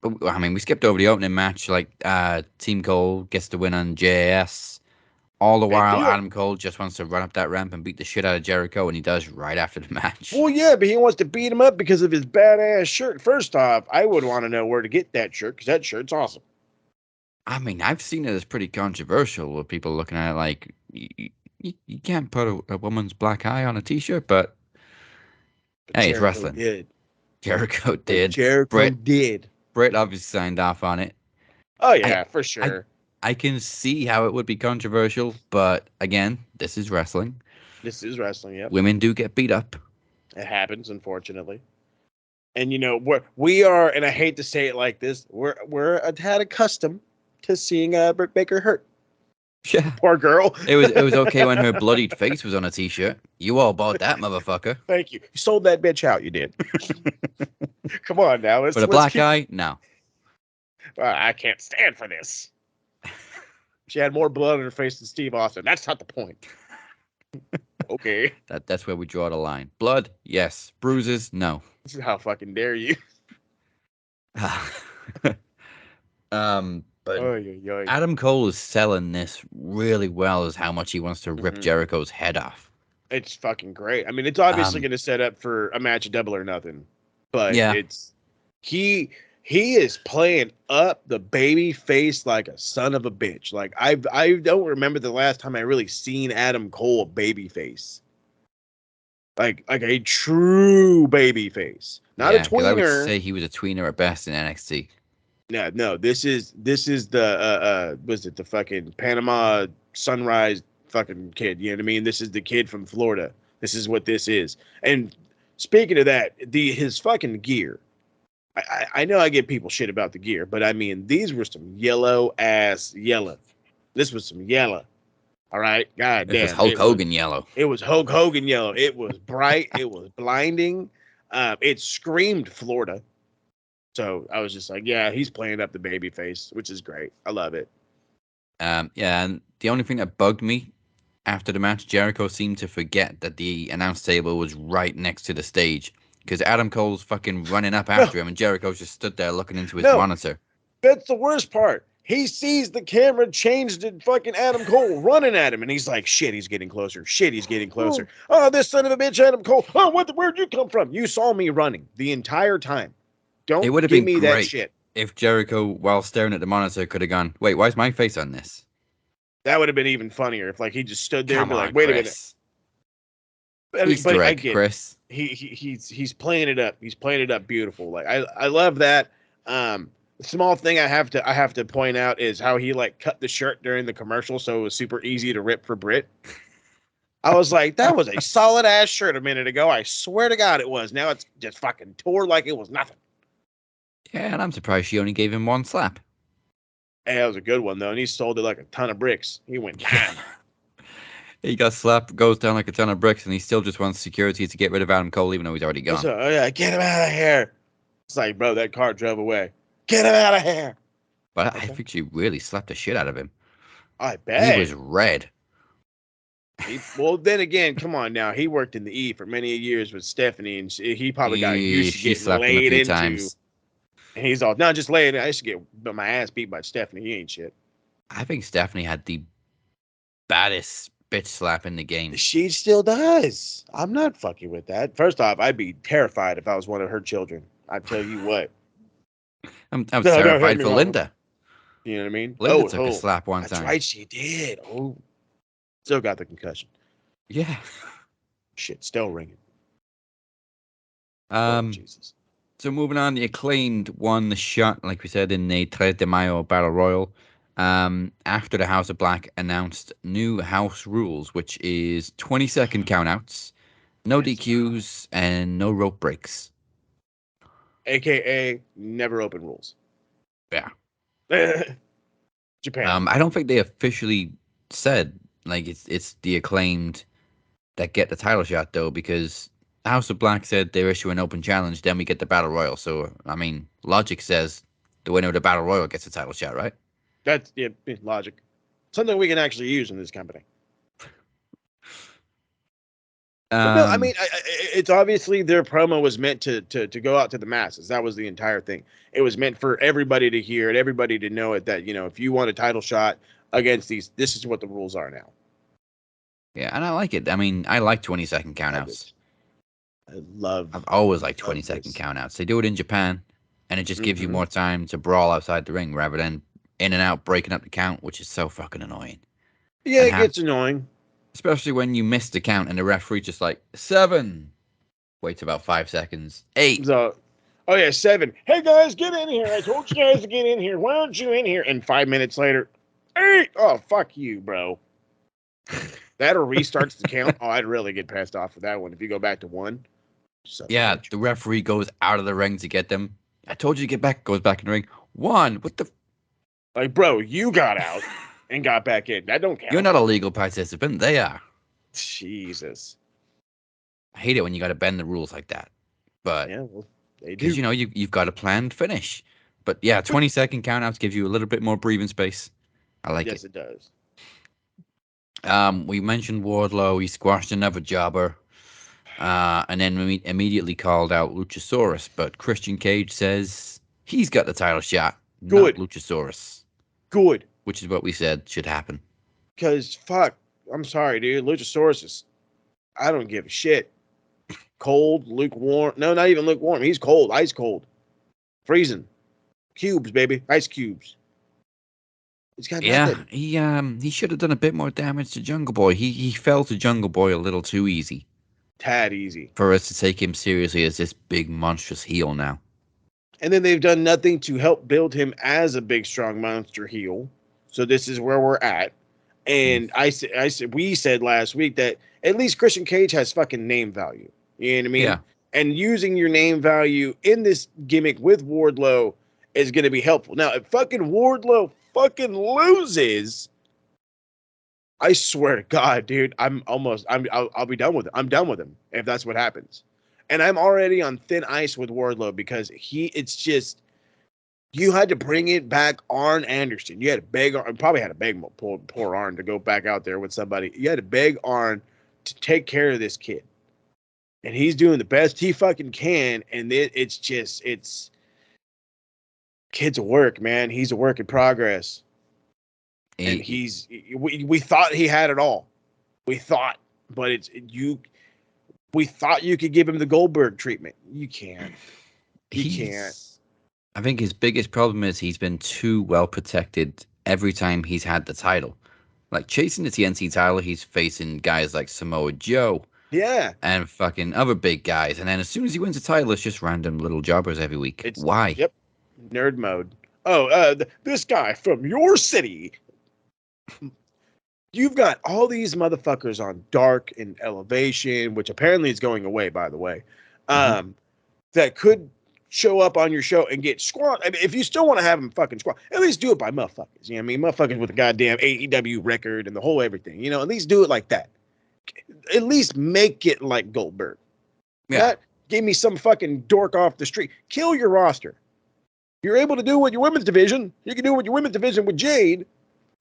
But, I mean, we skipped over the opening match. Like, Team Cole gets the win on JS. All the while, Adam Cole just wants to run up that ramp and beat the shit out of Jericho, and he does right after the match. Well, yeah, but he wants to beat him up because of his badass shirt. First off, I would want to know where to get that shirt, because that shirt's awesome. I mean, I've seen it as pretty controversial with people looking at it like, you can't put a woman's black eye on a t-shirt, but hey, it's wrestling. Jericho did. Brett obviously signed off on it. Oh, yeah, for sure. I can see how it would be controversial, but again, this is wrestling. Yep. Women do get beat up. It happens, unfortunately. And, we are, and I hate to say it like this, we're a tad accustomed to seeing Britt Baker hurt. Yeah. Poor girl. It was okay when her bloodied face was on a t-shirt. You all bought that, motherfucker. Thank you. You sold that bitch out. You did. Come on now. But a black eye, no. I can't stand for this. She had more blood on her face than Steve Austin. That's not the point. Okay. That's where we draw the line. Blood, yes. Bruises, no. How fucking dare you? But Oy, oy, oy. Adam Cole is selling this really well as how much he wants to rip Mhm. Jericho's head off. It's fucking great. I mean, it's obviously Um, going to set up for a match of Double or Nothing, but Yeah. it's he is playing up the baby face like a son of a bitch. Like I don't remember the last time I really seen Adam Cole baby face. Like a true baby face, not a 'cause I would tweener. say he was a tweener at best in NXT. No. This is the was it the fucking Panama Sunrise fucking kid? You know what I mean? This is the kid from Florida. This is what this is. And speaking of that, his fucking gear. I know I give people shit about the gear, but I mean these were some yellow ass yellow. This was some yellow. All right, god This was damn. Hulk Hogan yellow. It was Hulk Hogan yellow. It was bright. It was blinding. It screamed Florida. So I was just like, yeah, he's playing up the baby face, which is great. I love it. Yeah, and the only thing that bugged me after the match, Jericho seemed to forget that the announce table was right next to the stage. Because Adam Cole's fucking running up after him, and Jericho's just stood there looking into his monitor. That's the worst part. He sees the camera changed to fucking Adam Cole running at him, and he's like, shit, he's getting closer. Shit, he's getting closer. Oh, this son of a bitch, Adam Cole. Oh, where'd you come from? You saw me running the entire time. Don't It would have give been me that great shit. if Jericho, while staring at the monitor, could have gone, wait, why is my face on this? That would have been even funnier if like he just stood there Come and be on, like, wait Chris. a minute. Easter But I egg, get it. Chris. He's playing it up. He's playing it up beautiful. Like I love that. The small thing I have to point out is how he like cut the shirt during the commercial, so it was super easy to rip for Britt. I was like, that was a solid ass shirt a minute ago. I swear to God it was. Now it's just fucking tore like it was nothing. Yeah, and I'm surprised she only gave him one slap. Hey, that was a good one though, and he sold it like a ton of bricks. He went down. He got slapped, goes down like a ton of bricks, and he still just wants security to get rid of Adam Cole, even though he's already gone. So, oh yeah, get him out of here. It's like, bro, that car drove away. Get him out of here. But I think she really slapped the shit out of him. I bet. He was red. Well, then again, come on now. He worked in the E for many years with Stephanie, and he probably got used to She getting slapped him a laid few into. times. And he's all, no, just lay it. I used to get my ass beat by Stephanie. He ain't shit. I think Stephanie had the baddest bitch slap in the game. She still does. I'm not fucking with that. First off, I'd be terrified if I was one of her children. I tell you what. I'm No, don't hit terrified me, for Mama. Linda. You know what I mean? Linda took a slap one that's time. right. She did. Oh, still got the concussion. Yeah. Shit, still ringing. Oh, Jesus. So moving on, the Acclaimed won the shot, like we said, in the 3 de Mayo Battle Royal. After the House of Black announced new house rules, which is 20-second countouts, no DQs, and no rope breaks. AKA never open rules. Yeah. Japan. I don't think they officially said like it's the Acclaimed that get the title shot though, because House of Black said they're issuing an open challenge, then we get the Battle Royal. So I mean, logic says the winner of the Battle Royal gets the title shot, right? That's logic. Something we can actually use in this company. But no, I mean, it's obviously their promo was meant to go out to the masses. That was the entire thing. It was meant for everybody to hear it, everybody to know it. That if you want a title shot against these, this is what the rules are now. Yeah, and I like it. I mean, I like 20-second countouts. I've always liked 20-second countouts. They do it in Japan, and it just gives you more time to brawl outside the ring rather than in and out breaking up the count, which is so fucking annoying. Yeah, it gets annoying. Especially when you miss the count and the referee just like 7. Waits about 5 seconds. 8. So, oh yeah, 7. Hey guys, get in here. I told you guys to get in here. Why aren't you in here? And 5 minutes later, 8. Oh, fuck you, bro. That or restarts the count. Oh, I'd really get pissed off with that one. If you go back to 1. Yeah, the referee goes out of the ring to get them. I told you to get back. Goes back in the ring. 1. What the? Like, bro, you got out. and got back in. That don't count. You're not a legal participant. They are. Jesus. I hate it when you got to bend the rules like that. But Yeah, well, they do. because you've got a planned finish. But yeah, 20-second countouts give you a little bit more breathing space. I like yes, it. it does. We mentioned Wardlow. He squashed another jobber. And then we immediately called out Luchasaurus. But Christian Cage says he's got the title shot, Good. not Luchasaurus. Good. Which is what we said should happen. Because, fuck, I'm sorry, dude. Luchasaurus is, I don't give a shit. Cold, lukewarm. No, not even lukewarm. He's cold, ice cold. Freezing. Cubes, baby. Ice cubes. He's got nothing. He should have done a bit more damage to Jungle Boy. He fell to Jungle Boy a little too easy Tad easy. for us to take him seriously as this big monstrous heel now. And then they've done nothing to help build him as a big, strong monster heel. So this is where we're at. And we said last week that at least Christian Cage has fucking name value. You know what I mean? Yeah. And using your name value in this gimmick with Wardlow is going to be helpful. Now, if fucking Wardlow fucking loses, I swear to God, dude, I'll be done with it. I'm done with him if that's what happens. And I'm already on thin ice with Wardlow because it's just, you had to bring it back Arn Anderson. You had to beg Arn, probably had to beg poor Arn to go back out there with somebody. You had to beg Arn to take care of this kid. And he's doing the best he fucking can. And it's kid's a work, man. He's a work in progress. And we thought he had it all. We thought, but we thought you could give him the Goldberg treatment. You can't. You can't. I think his biggest problem is he's been too well protected every time he's had the title. Like chasing the TNT title, he's facing guys like Samoa Joe. Yeah. And fucking other big guys. And then as soon as he wins a title, it's just random little jobbers every week. Why? Yep. Nerd mode. Oh, this guy from your city. You've got all these motherfuckers on Dark and Elevation, which apparently is going away, by the way, that could show up on your show and get squat. I mean, if you still want to have them fucking squat, at least do it by motherfuckers. You know what I mean? Motherfuckers with a goddamn AEW record and the whole everything. You know, at least do it like that. At least make it like Goldberg. Yeah. Not give me some fucking dork off the street. Kill your roster. You're able to do it with your women's division. You can do it with your women's division with Jade.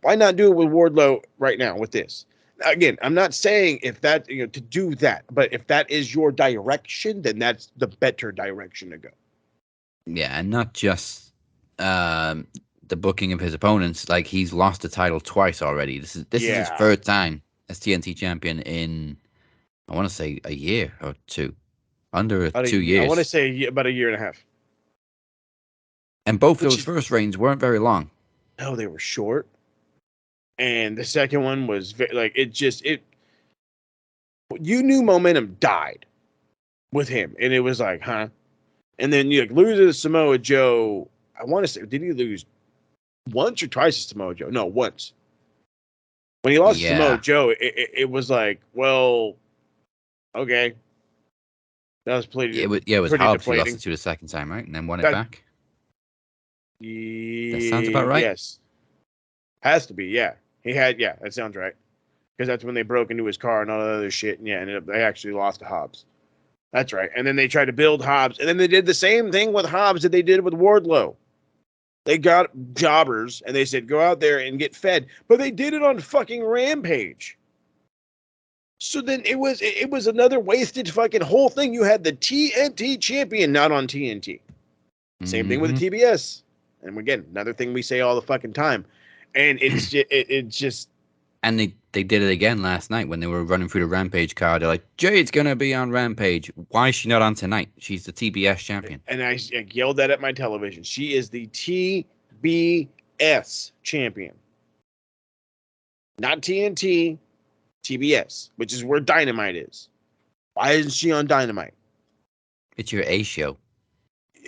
Why not do it with Wardlow right now with this? Again, I'm not saying if that, to do that, but if that is your direction, then that's the better direction to go. Yeah, and not just the booking of his opponents. Like, he's lost the title twice already. This is his third time as TNT champion in, I want to say, a year or two. Under 2 years. I want to say about a year and a half. And both those first reigns weren't very long. No, they were short. And the second one was you knew momentum died with him. And it was like, huh? And then you lose to Samoa Joe. I want to say, did he lose once or twice to Samoa Joe? No, once. When he lost to Samoa Joe, it was like, well, okay. That was pretty. It was Hobbs who lost it to the second time, right? And then won it back. That sounds about right. Yes. Has to be, yeah. That sounds right. Because that's when they broke into his car and all that other shit. And yeah, they actually lost to Hobbs. That's right. And then they tried to build Hobbs. And then they did the same thing with Hobbs that they did with Wardlow. They got jobbers and they said, go out there and get fed. But they did it on fucking Rampage. So then it was another wasted fucking whole thing. You had the TNT champion not on TNT. Same thing with the TBS. And again, another thing we say all the fucking time. And it's just and they did it again last night when they were running through the Rampage card. They're like, Jade's gonna be on Rampage. Why is she not on tonight? She's the TBS champion. And I yelled that at my television. She is the TBS champion. Not TNT, TBS, which is where Dynamite is. Why isn't she on Dynamite? It's your A show.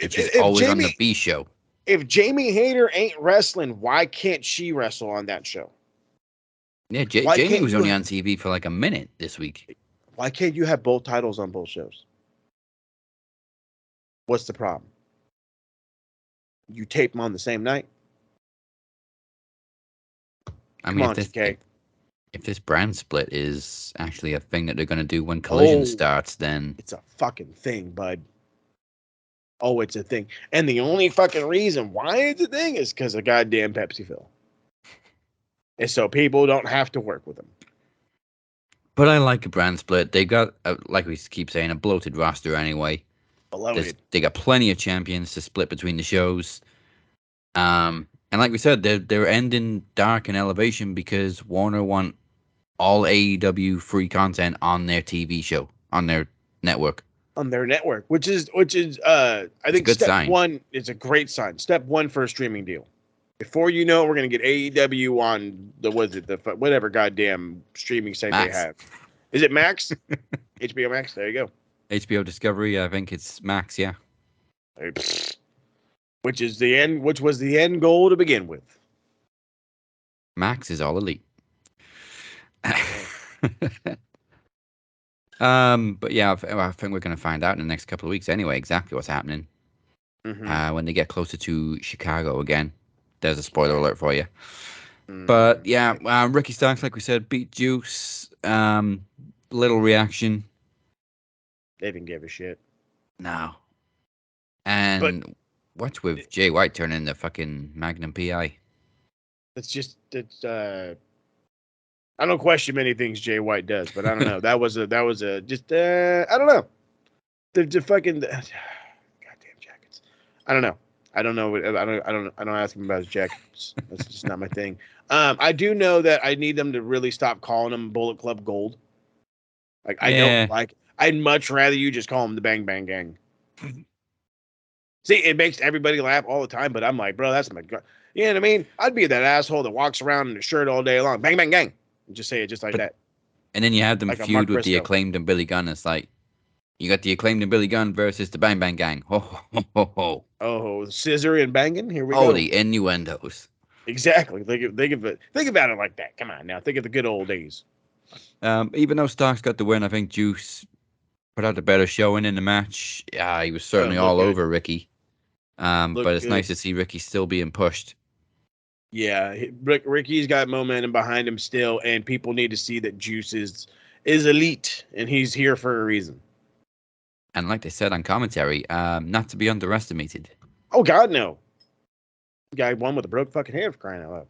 Which is always on the B show. If Jamie Hayter ain't wrestling, why can't she wrestle on that show? Yeah, Jamie was only on TV for like a minute this week. Why can't you have both titles on both shows? What's the problem? You tape them on the same night? I Come mean, on, TK. if this brand split is actually a thing that they're going to do when Collision Oh. starts, then It's a fucking thing, bud. Oh, it's a thing. And the only fucking reason why it's a thing is because of goddamn Pepsi Phil. And so people don't have to work with them. But I like a brand split. They got, like we keep saying, a bloated roster anyway. They got plenty of champions to split between the shows. And like we said, they're ending Dark and Elevation because Warner want all AEW free content on their TV show, on their network. On their network, which is I think good step sign. one is a great sign. Step one for a streaming deal. Before you know it, we're gonna get AEW on the whatever goddamn streaming site Max. they have. Is it Max? HBO Max. There you go. HBO Discovery, I think it's Max, yeah. Which was the end goal to begin with. Max is all elite. But yeah, I think we're going to find out in the next couple of weeks anyway exactly what's happening. When they get closer to Chicago again. There's a spoiler alert for you. But yeah, Ricky Starks, like we said, beat Juice. Little reaction. They didn't give a shit. No. And what's with Jay White turning the fucking Magnum PI? I don't question many things Jay White does, but I don't know. That was I don't know. The fucking goddamn jackets. I don't know. I don't ask him about his jackets. That's just not my thing. I do know that I need them to really stop calling them Bullet Club Gold. Like I don't like. I'd much rather you just call them the Bang Bang Gang. See, it makes everybody laugh all the time, but I'm like, bro, that's my god. You know what I mean? I'd be that asshole that walks around in a shirt all day long. Bang Bang Gang. And just say it just like that. And then you have them Like a feud Mark with the Briscoe. Acclaimed and Billy Gunn. It's like you got the Acclaimed and Billy Gunn versus the Bang Bang Gang. Ho ho ho ho. Oh, scissor and banging. Here we Oh, go. the innuendos. Exactly. Think about it like that. Come on now. Think of the good old days. Even though Starks got the win, I think Juice put out a better showing in the match. Yeah, he was certainly all good. over Ricky. But it's good. nice to see Ricky still being pushed. Yeah, Ricky's got momentum behind him still, and people need to see that Juice is elite, and he's here for a reason. And like they said on commentary, not to be underestimated. Oh God, no! Guy won with a broke fucking hand, for crying out loud.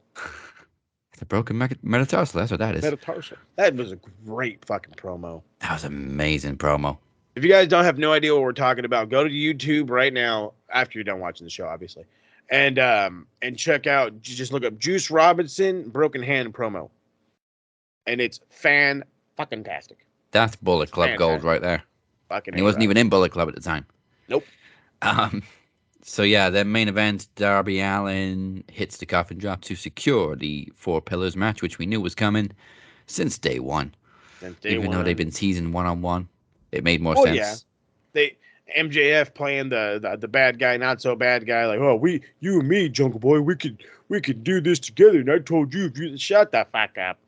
It's a broken metatarsal. That's what that is. Metatarsal. That was a great fucking promo. That was an amazing promo. If you guys don't have no idea what we're talking about, go to YouTube right now after you're done watching the show, obviously. And check out, just look up Juice Robinson broken hand promo. And it's fan-fucking-tastic. That's Bullet Club Gold right there. Fucking And he wasn't even in Bullet Club at the time. Nope. So yeah, the main event, Darby Allin hits the coffin drop to secure the 4 Pillars match, which we knew was coming since day one. Even though they've been teasing one-on-one, it made more sense. Yeah. MJF playing the bad guy, not so bad guy, like, oh, you and me, Jungle Boy, we could do this together. And I told you, if you shut the fuck up.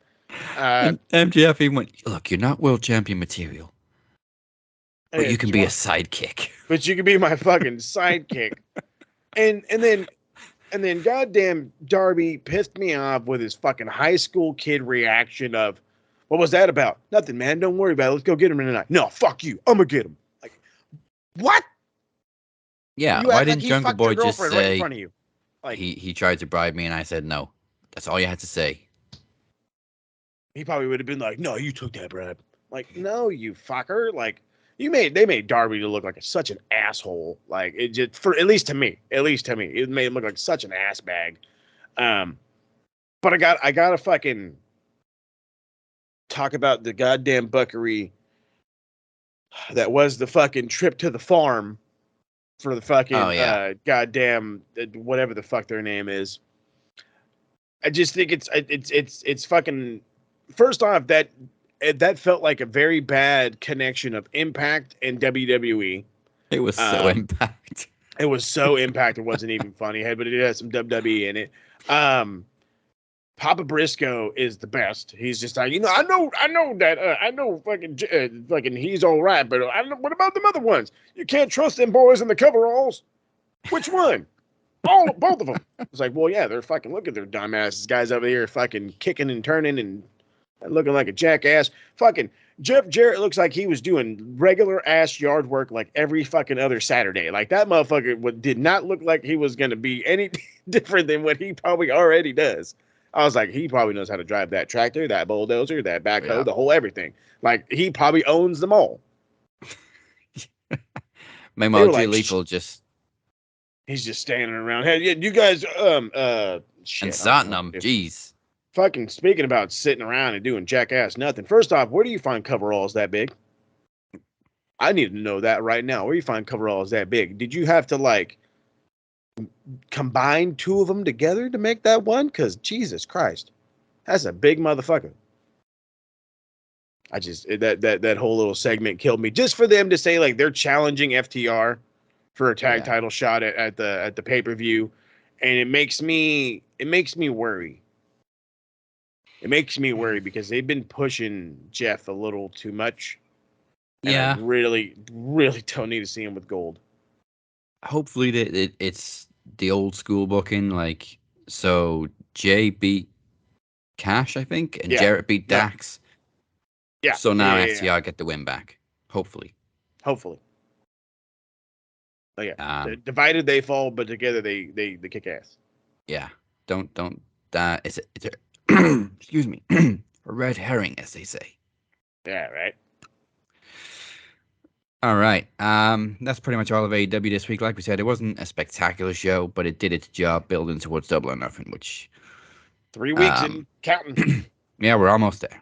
And MJF even went, look, you're not world champion material, but you can be a sidekick. But you can be my fucking sidekick. And then goddamn Darby pissed me off with his fucking high school kid reaction of, what was that about? Nothing, man. Don't worry about it. Let's go get him tonight. No, fuck you. I'm gonna get him. Like, what? Yeah, why didn't Jungle Boy just say right in front of you? Like, he tried to bribe me and I said no? That's all you had to say. He probably would have been like, no, you took that bribe. Like, no, you fucker. Like, they made Darby to look like such an asshole. Like, it just, for at least to me, it made him look like such an ass bag. But I gotta fucking talk about the goddamn buckery that was the fucking trip to the farm for the fucking goddamn whatever the fuck their name is. I just think it's fucking. First off, that felt like a very bad connection of Impact and WWE. It was so Impact. It was so Impact. It wasn't even funny, but it had some WWE in it. Papa Briscoe is the best. He's just like, I know that I know fucking he's all right, but what about them other ones? You can't trust them boys in the coveralls. Which one? both of them. It's like, well, yeah, they're fucking, look at their dumbasses guys over here fucking kicking and turning and looking like a jackass. Fucking Jeff Jarrett looks like he was doing regular ass yard work like every fucking other Saturday. Like that motherfucker did not look like he was going to be any different than what he probably already does. I was like, he probably knows how to drive that tractor, that bulldozer, that backhoe, the whole everything. Like he probably owns them all. Meanwhile, like, Jay Lethal just he's just standing around. Hey, you guys, shit, and starting them. Jeez. Fucking speaking about sitting around and doing jackass nothing. First off, where do you find coveralls that big? I need to know that right now. Where do you find coveralls that big? Did you have to like combine two of them together to make that one? Because Jesus Christ, that's a big motherfucker. I just that whole little segment killed me. Just for them to say like they're challenging FTR for a tag title shot at the pay-per-view, and it makes me worry. It makes me worry because they've been pushing Jeff a little too much. And I really, really don't need to see him with gold. Hopefully it's the old school booking, like, so Jay beat Cash, I think, and Jarrett beat Dax. Yeah. So now FTR get the win back. Hopefully. But divided they fall, but together they kick ass. Yeah. Don't it's a excuse me. A red herring, as they say. Yeah, right. All right. That's pretty much all of AEW this week. Like we said, it wasn't a spectacular show, but it did its job building towards Double or Nothing, which 3 weeks and counting. Yeah, we're almost there.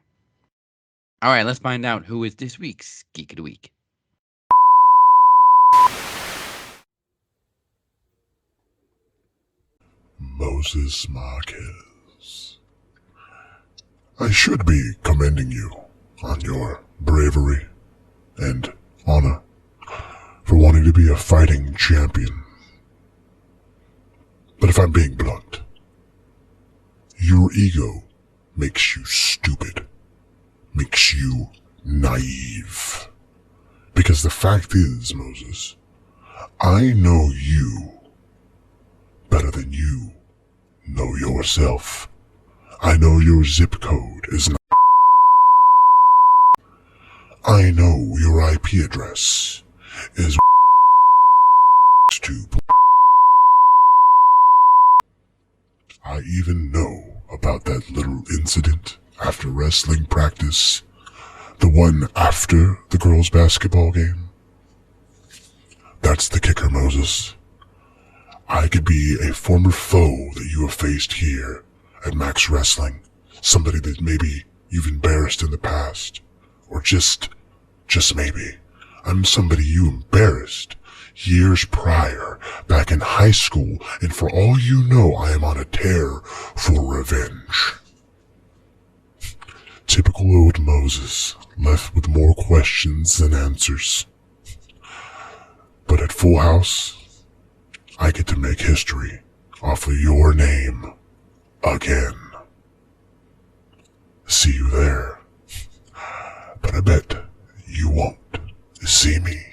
All right, let's find out who is this week's Geek of the Week. Moses Marquez. I should be commending you on your bravery and honor for wanting to be a fighting champion. But if I'm being blunt, your ego makes you stupid, makes you naive. Because the fact is, Moses, I know you better than you know yourself. I know your zip code is not. I know your IP address is to. I even know about that little incident after wrestling practice, the one after the girls' basketball game. That's the kicker, Moses. I could be a former foe that you have faced here at Max Wrestling, somebody that maybe you've embarrassed in the past, or just maybe, I'm somebody you embarrassed years prior, back in high school, and for all you know, I am on a tear for revenge. Typical old Moses, left with more questions than answers. But at Full House, I get to make history off of your name again. See you there. But I bet you won't see me.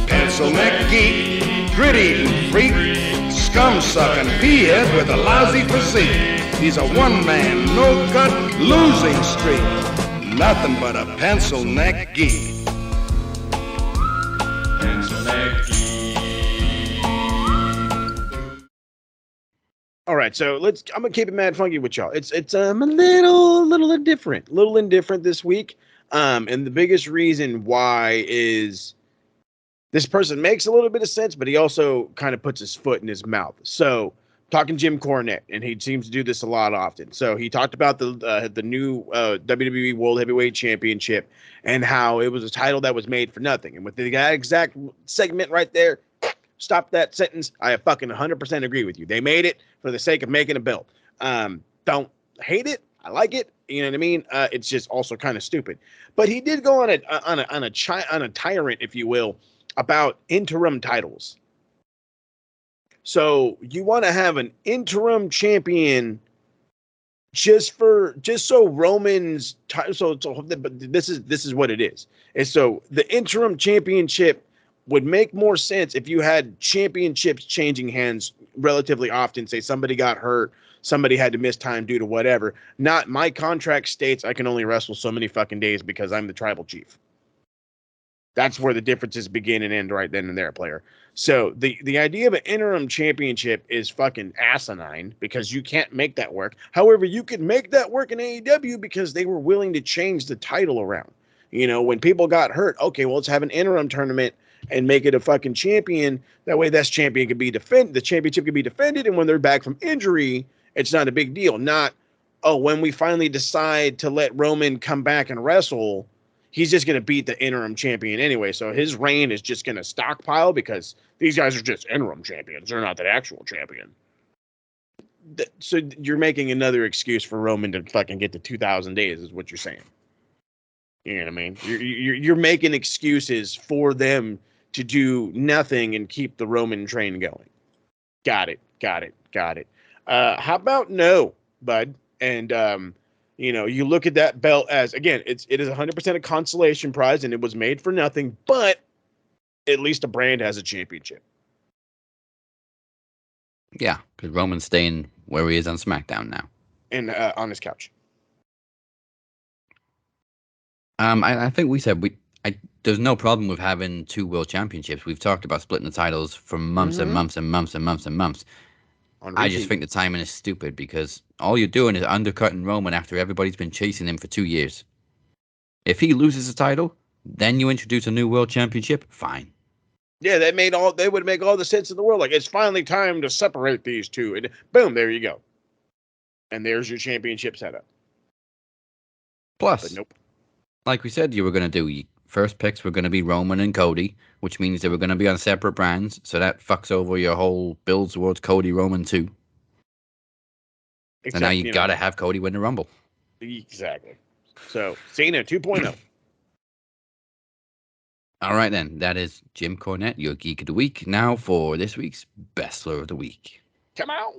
Pencil neck geek, gritty freak, scum sucking peahead with a lousy physique. He's a one-man, no-cut, losing streak. Nothing but a pencil neck geek. Pencil neck geek. All right, so I'm gonna keep it mad funky with y'all. It's a little indifferent this week. And the biggest reason why is this person makes a little bit of sense, but he also kind of puts his foot in his mouth. So, talking Jim Cornette, and he seems to do this a lot often. So he talked about the new WWE World Heavyweight Championship and how it was a title that was made for nothing. And with the exact segment right there, stop that sentence. I fucking 100% agree with you. They made it for the sake of making a belt. Don't hate it. I like it. You know what I mean? It's just also kind of stupid. But he did go on a tyrant, if you will, about interim titles. So you want to have an interim champion just so Roman's but this is what it is. And so the interim championship would make more sense if you had championships changing hands relatively often. Say somebody got hurt, somebody had to miss time due to whatever. Not my contract states I can only wrestle so many fucking days because I'm the tribal chief. That's where the differences begin and end right then and there, player. So the idea of an interim championship is fucking asinine because you can't make that work. However, you could make that work in AEW because they were willing to change the title around. You know, when people got hurt, okay, well, let's have an interim tournament and make it a fucking champion. That way, that champion could be defended. The championship could be defended, and when they're back from injury, it's not a big deal. Not, oh, when we finally decide to let Roman come back and wrestle, he's just going to beat the interim champion anyway. So his reign is just going to stockpile because these guys are just interim champions. They're not the actual champion. So you're making another excuse for Roman to fucking get to 2,000 days is what you're saying. You know what I mean? You're making excuses for them to do nothing and keep the Roman train going. Got it. How about no, bud? And, you know, you look at that belt as, again, it is 100% a consolation prize and it was made for nothing, but at least a brand has a championship. Yeah, because Roman's staying where he is on SmackDown now. And on his couch. I think we said there's no problem with having 2 world championships. We've talked about splitting the titles for months and months and months and months and months. I just think the timing is stupid because all you're doing is undercutting Roman after everybody's been chasing him for 2 years. If he loses the title, then you introduce a new world championship, fine. Yeah, they would make all the sense in the world. Like, it's finally time to separate these two. And boom, there you go. And there's your championship setup. Plus, but nope. Like we said you were going to do, first picks were going to be Roman and Cody, which means they were going to be on separate brands, so that fucks over your whole build towards Cody Roman too. And now you got to have Cody win the Rumble. Exactly. So, Cena 2.0. All right, then. That is Jim Cornette, your Geek of the Week. Now for this week's Bachelor of the Week. Come on.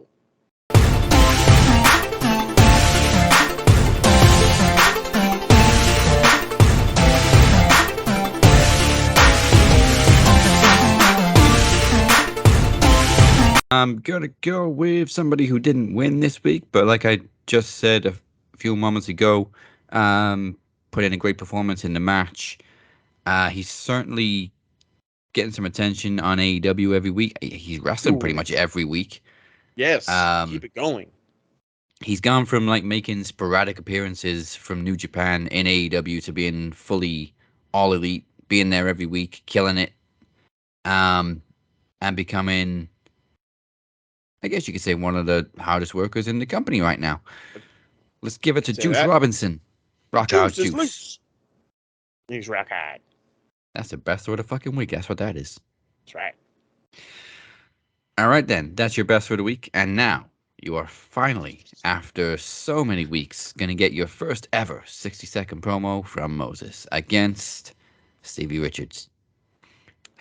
I'm going to go with somebody who didn't win this week, but like I just said a few moments ago, put in a great performance in the match. He's certainly getting some attention on AEW every week. He's wrestling pretty much every week. Yes, keep it going. He's gone from like making sporadic appearances from New Japan in AEW to being fully all elite, being there every week, killing it, and becoming, I guess you could say, one of the hardest workers in the company right now. Let's give it to Juice Robinson. Rock out, Juice. He's rock hard. That's the best of the fucking week. That's what that is. That's right. All right, then. That's your best for the week. And now you are finally, after so many weeks, going to get your first ever 60-second promo from Moses against Stevie Richards.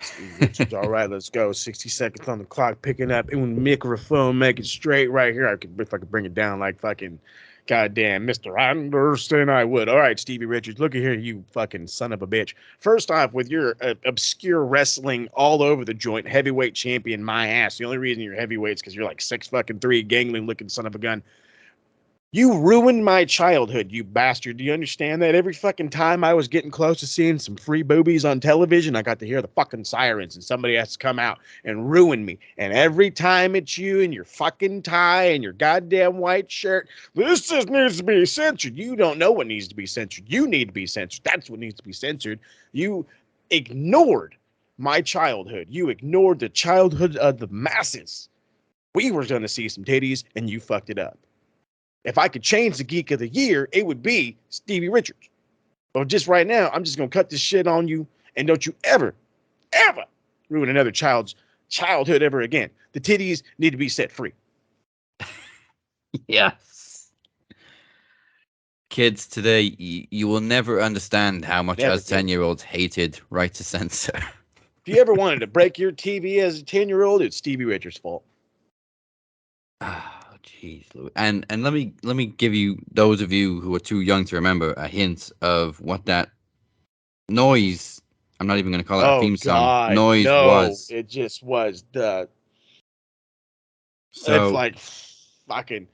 Stevie Richards, all right, let's go. 60 seconds on the clock, picking up in microphone, make it straight right here. If I could bring it down like fucking goddamn Mr. Anderson, I would. All right, Stevie Richards, look at here, you fucking son of a bitch. First off, with your obscure wrestling all over the joint, heavyweight champion, my ass. The only reason you're heavyweight is because you're like 6'3", gangling looking son of a gun. You ruined my childhood, you bastard. Do you understand that? Every fucking time I was getting close to seeing some free boobies on television, I got to hear the fucking sirens and somebody has to come out and ruin me. And every time it's you and your fucking tie and your goddamn white shirt, this just needs to be censored. You don't know what needs to be censored. You need to be censored. That's what needs to be censored. You ignored my childhood. You ignored the childhood of the masses. We were going to see some titties and you fucked it up. If I could change the Geek of the Year, it would be Stevie Richards. But just right now, I'm just going to cut this shit on you, and don't you ever, ever ruin another child's childhood ever again. The titties need to be set free. Yes. Kids today, you will never understand how much us 10-year-olds hated right to censor. If you ever wanted to break your TV as a 10-year-old, it's Stevie Richards' fault. Oh, jeez, Louis. And let me give you, those of you who are too young to remember, a hint of what that noise, I'm not even going to call it a theme song, noise was. It just was it's So like fucking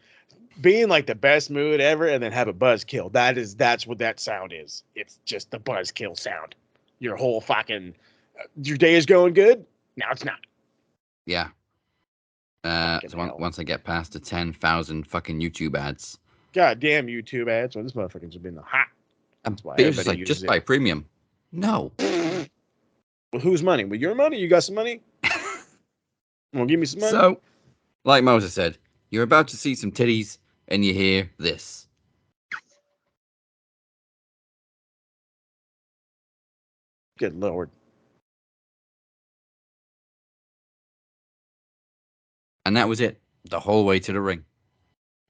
being like the best mood ever and then have a buzzkill. That's what that sound is. It's just the buzzkill sound. Your whole fucking your day is going good. Now it's not. yeah. Once I get past the 10,000 fucking YouTube ads, Goddamn YouTube ads. Well, this motherfucker's been hot. and why Beers is everybody like, just uses buy it. premium. No. Well, whose money? With your money? You got some money? Well, give me some money. So, like Moses said, you're about to see some titties, and you hear this. Good Lord. And that was it, the whole way to the ring.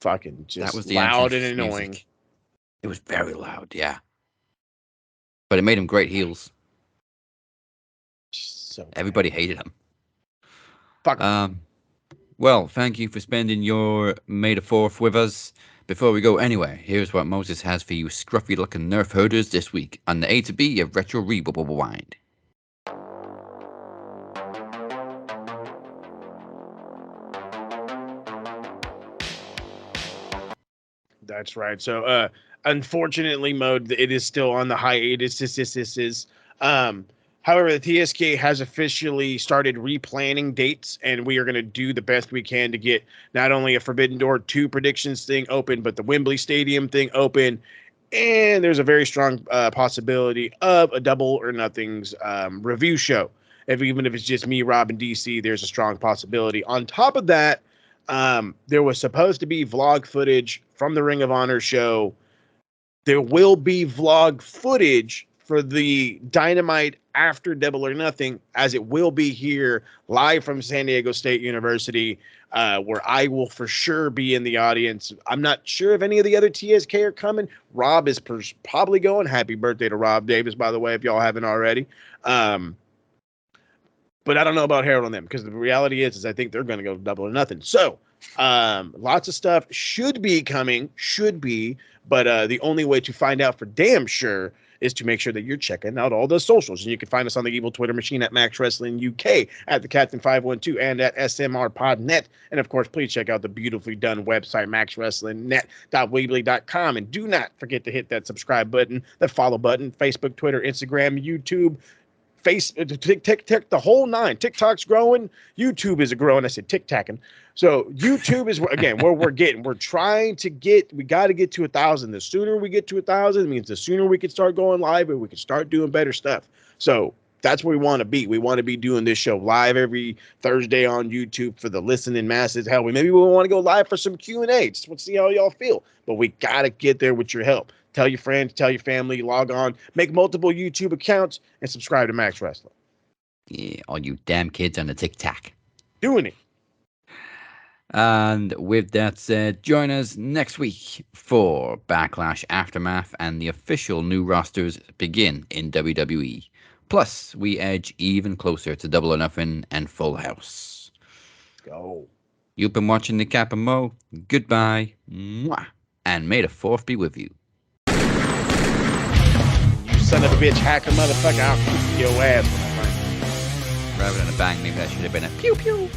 Fucking just That was the loud and entrance annoying. music. It was very loud, yeah. But it made him great heels. So Everybody hated him. fuck 'em. Well, thank you for spending your May the 4th with us. Before we go anywhere, here's what Moses has for you scruffy-looking nerf herders this week on the A to B of Retro Rewind. That's right. So, unfortunately, mode it is still on the hiatus. However, the TSK has officially started replanning dates, and we are going to do the best we can to get not only a Forbidden Door 2 predictions thing open, but the Wembley Stadium thing open. And there's a very strong possibility of a Double or Nothing's review show. Even if it's just me, Rob, and DC, there's a strong possibility. On top of that, there was supposed to be vlog footage from the Ring of Honor show. There will be vlog footage for the Dynamite after Double or Nothing, as it will be here live from San Diego State University, where I will for sure be in the audience. I'm not sure if any of the other TSK are coming. Rob is probably going. Happy birthday to Rob Davis, by the way, if y'all haven't already. But I don't know about Harold and them, because the reality is I think they're going to go Double or Nothing. So lots of stuff should be coming, but the only way to find out for damn sure is to make sure that you're checking out all the socials. And you can find us on the evil Twitter machine at Max Wrestling UK, at the Captain 512, and at SMR Podnet. And of course, please check out the beautifully done website, maxwrestlingnet.weebly.com. And do not forget to hit that subscribe button, the follow button, Facebook, Twitter, Instagram, YouTube, TikTok, the whole nine. TikTok's growing. YouTube is growing. I said tic-tacking. So YouTube is, again, where we're getting. We're trying to get, we got to get to 1,000. The sooner we get to 1,000, it means the sooner we can start going live and we can start doing better stuff. So that's where we want to be. We want to be doing this show live every Thursday on YouTube for the listening masses. Hell, maybe we want to go live for some Q&A. Just want to see how y'all feel. But we got to get there with your help. Tell your friends, tell your family, log on, make multiple YouTube accounts, and subscribe to Max Wrestling. Yeah, all you damn kids on the TikTok. Doing it. And with that said, join us next week for Backlash Aftermath and the official new rosters begin in WWE. Plus, we edge even closer to Double or Nothing and Full House. Go. You've been watching the Cap and Mo. Goodbye. Mwah. And may the 4th be with you. You son of a bitch, hacker motherfucker, I'll kick your ass. Rather than a bang, maybe that should have been a pew pew.